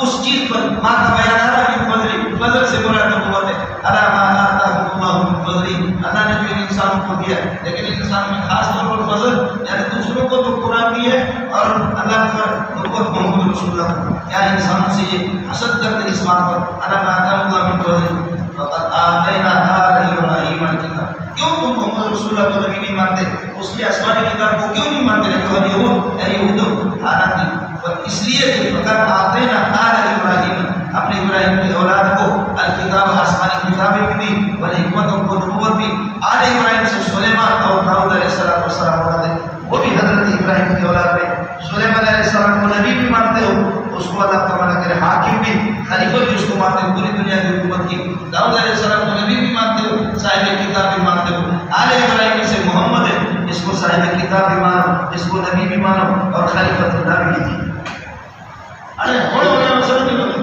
اس چیز پر ماں کا بیان آ رہا ہے. فضل، فضل سے مراد نبوت ہے. علامہ آتاہ اللہ من فضل، اللہ نے جو انسانوں کو دیا، لیکن انسان میں خاص طور پر فضل یعنی دوسروں کو تو قرآن دی ہے اور اللہ پر نبوت محمد رسول اللہ کو. کیا انسانوں سے یہ حسد کرتے اس بات پر؟ علامہ آتاہ اللہ من فضل فقد آتینا آل ابراہیم الکتاب. کیوں تم محمد رسول اللہ کو نبی نہیں مانتے؟ اس کے آسمانی کتاب کو کیوں نہیں مانتے؟ یہود اس لیے کہ فقط آتینا آل ابراہیم، اپنے ابراہیم کی اولاد کو الکتاب، آسمانی کتابیں بھی دی، والحکمت کو نبوت بھی. آل ابراہیم سے سلیمان اور داؤد علیہ السلام مراد ہے، وہ بھی حضرت ابراہیم کی اولاد میں. سلیمان علیہ السلام کو نبی بھی مانتے ہو، اس کو اللہ تعالیٰ کرے حاکم بھی، خلیفہ بھی اس کو مانتے ہو، پوری دنیا کی حکومت کی. داؤد علیہ السلام کو نبی بھی مانتے ہو، صاحب کتاب بھی مانتے ہو. آل ابراہیم سے محمد ہے، اس کو صاحب کتاب بھی مانو، اس کو نبی بھی مانو اور خلیفۃ اللہ بھی کی. ارے بڑے بڑے مسئلہ نہیں ہوتے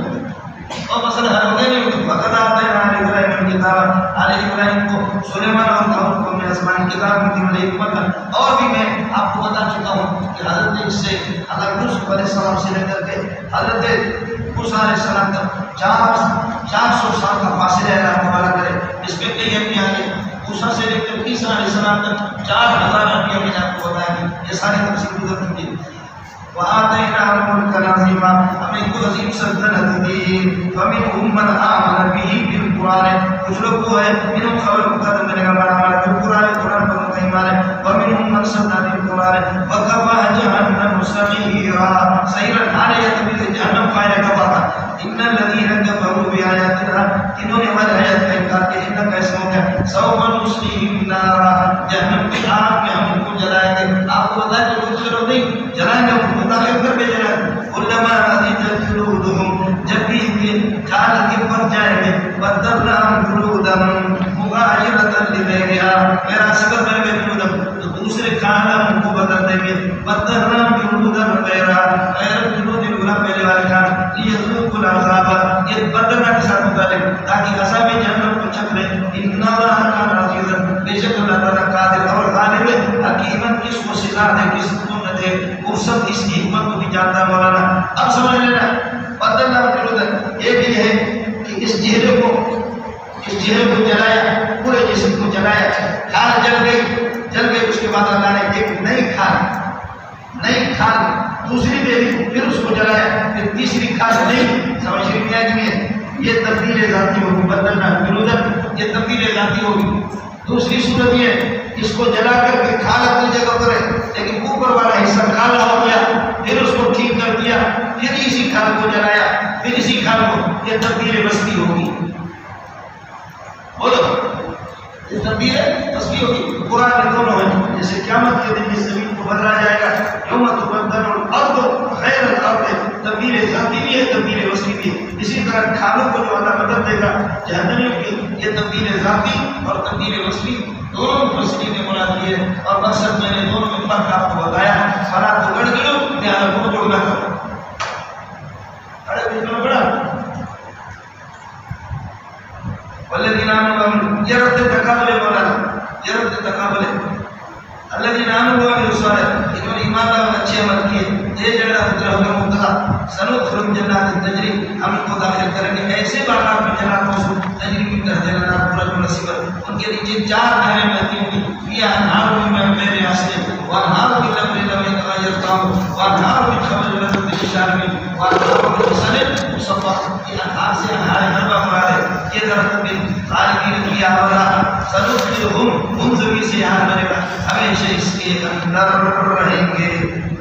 اور مسئلہ حل ہوتے نہیں ہوتے. فقط آتے ہیں آل ابراہیم کتاب، آل ابراہیم کو سلیمان اور داؤد کو میں آسمانی کتاب میں دی، والے حکمت. اور بھی میں آپ کو بتا چکا ہوں کہ حضرت اس سے حضرت یوسف علیہ السلام سے لے کر کے حضرت موسیٰ علیہ السلام تک 400 سال کا فاصلہ ہے. اللہ تعالیٰ کرے اس پہ کئی انبیاء کے موسیٰ سے لے کر عیسیٰ علیہ السلام تک 4000 انبیاء میں نے آپ کو بتایا کہ یہ ساری تفصیل گزر چکی ہے. وآتيناه ملكا عظيما، ہمیں کو عظیم سلطنت دی. فمنهم من آمن به بالقرآن، کچھ لوگ وہ ہے منهم خبر مقدم کرنے کا معنی ہمارا بالقرآن، قرآن پر ایمان ہے. ومنهم من صدق بالقرآن وكفى جهنم سعيرا، سعيرا حال يتبع جہنم فائدہ کا پاتا. ان الذين كفروا بآياتنا، انہوں نے ہماری آیات کا انکار کیا، ان کا کیسے ہو گیا؟ سوف نصليهم نارا، جہنم کی آگ میں ہم ان کو جلائیں گے. آپ کو بتائیں کہ کچھ لوگ نہیں جلائیں گے، داخل کر کے جائیں. علما نضجت جلودهم، جب بھی ان کے کھال کے پر جائیں گے. بدلناهم جلودا مغايرة لغيرها، میرا سبب ہے جلودم، تو دوسرے کھال ہم کو بدل دیں گے. بدلناهم جلودا غيرها، غیر جلود گنا پہلے والے کھال. ليذوقوا العذاب، یہ بدلنا کے ساتھ متعلق تاکہ عذاب جہنم کو چکھ میں ان اللہ کان عزیزا، بے شک اللہ تعالیٰ قادر اور غالب ہے، حکیمن کس کو سزا دے کس کو نہ دے وہ سب اس کی حکمت کو بھی جانتا ہے مولانا۔ اب سمجھ لینا بدلنا ضرورت ایک یہ ہے کہ اس چہرے کو جلایا، پورے جسم کو جلایا، کھال جل گئی، اس کے بعد اللہ نے ایک نئی کھال دوسری دے دی، پھر اس کو جلایا، پھر تیسری کھال نہیں، سمجھ رہی ہے؟ یہ تبدیل ذاتی ہوگی، بدلنا ضرورت یہ تبدیل ذاتی ہوگی۔ دوسری صورت یہ اس کو جلا کر کے کھال اپنی جگہ پر ہے، لیکن اوپر والا حصہ کالا ہو گیا، پھر اس کو ٹھیک کر دیا، پھر اسی کھال کو جلایا، پھر اسی کھال کو، یہ تبدیل وسطی ہوگی۔ بولو یہ تبدیل وسطی ہوگی۔ قرآن میں دونوں ہیں، جیسے قیامت کے دن اس زمین کو بدلا جائے گا، یوم تبدل الارض غیر الارض، تبدیل ذاتی بھی ہے، تبدیل وسطی بھی ہے۔ اسی طرح کھالوں کو جو اللہ مدد دے گا جہنمیوں کی، یہ تبدیل ذاتی اور تبدیل وسطی دونوں وسطی نے مراد دی ہے، اور مقصد میں نے دونوں میں فرق آپ کو بتایا۔ فلا تبدلوا لہذا کو جو نہ کرو، ارے بجھنا بڑا والذین آمنوا یہ رد تقابل مولانا، یہ رد تقابل ہے۔ الذین آمنوا وعملوا الصالحات، انہوں نے ایمان لایا اور اچھے عمل کیے، یہ جڑا اترا ہوگا مبتدا، سندخلهم جنات تجری، ہم ان کو داخل کریں گے ایسے باغات میں جناتوں سے تجری من تحتها الانہار برج نصیبا، ان کے نیچے 4 نہریں بہتی ہوں گی، فیہا انہار من ماء غدق وانہار من لبن لم يتغیر طعمه وانہار من خمر لذة للشاربین وانہار من عسل مصفى، یہ انہار سے انہار حربہ مراد ہے، یہ درخت میں خالدین فیہا ابدا، سندخلهم ان زمین سے یہاں بنے گا، ہمیشہ اس کے اندر رہیں گے۔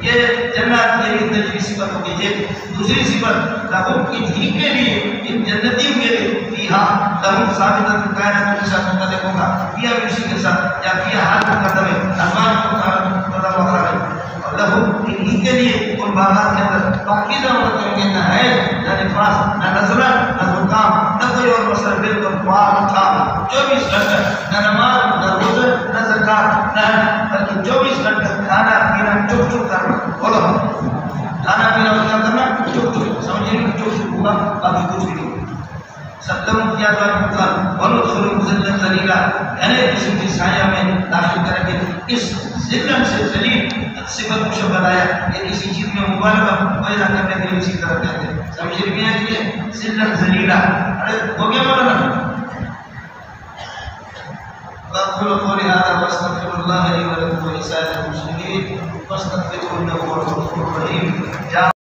یہ جنات کی تجری صفت ہوگی۔ ایک دوسری صفت لہم انہی کے لیے، ان جنتیوں کے لیے، فیہا لہم ثابتۃ کائنات کے ساتھ متعلق ہوگا، فیہا بھی اسی کے ساتھ، یا فیہا حال مقدم ہے، ازمان مقدم مقرر ہے، اور لہم انہی کے لیے ان باغات کے اندر پاکیزہ ہوتے ہیں کہ نہ ہے نہ نفاس نہ نزلہ نہ زکام نہ کوئی اور مسئلہ، بالکل پاک تھا، 24 گھنٹے نہ نماز نہ روزہ نہ زکات نہ، بلکہ 24 گھنٹے کھانا پینا چپ چپ کرنا۔ بولو کھانا پینا کیا کرنا چپ چپ، سمجھے نہیں؟ چپ چپ ہوگا، باقی کچھ بھی نہیں۔ سلم کیا تھا مقام وَنُدْخِلُهُمْ ظِلًّا ظَلِيلًا، یعنی کسی کی سایہ میں داخل کریں گے۔ اس ظلم سے ذلیل صفت کو شب بنایا، یہ کسی چیز میں مبالغہ پیدا کرنے کے لیے اسی طرح کہتے ہیں، سمجھے نہیں؟ کہ ظلًا ظلیلا، ارے ہو گیا مولانا؟ أقول قولي هذا وأستغفر الله لي ولكم ولسائر المسلمين فاستغفروه إنه هو الغفور الرحيم۔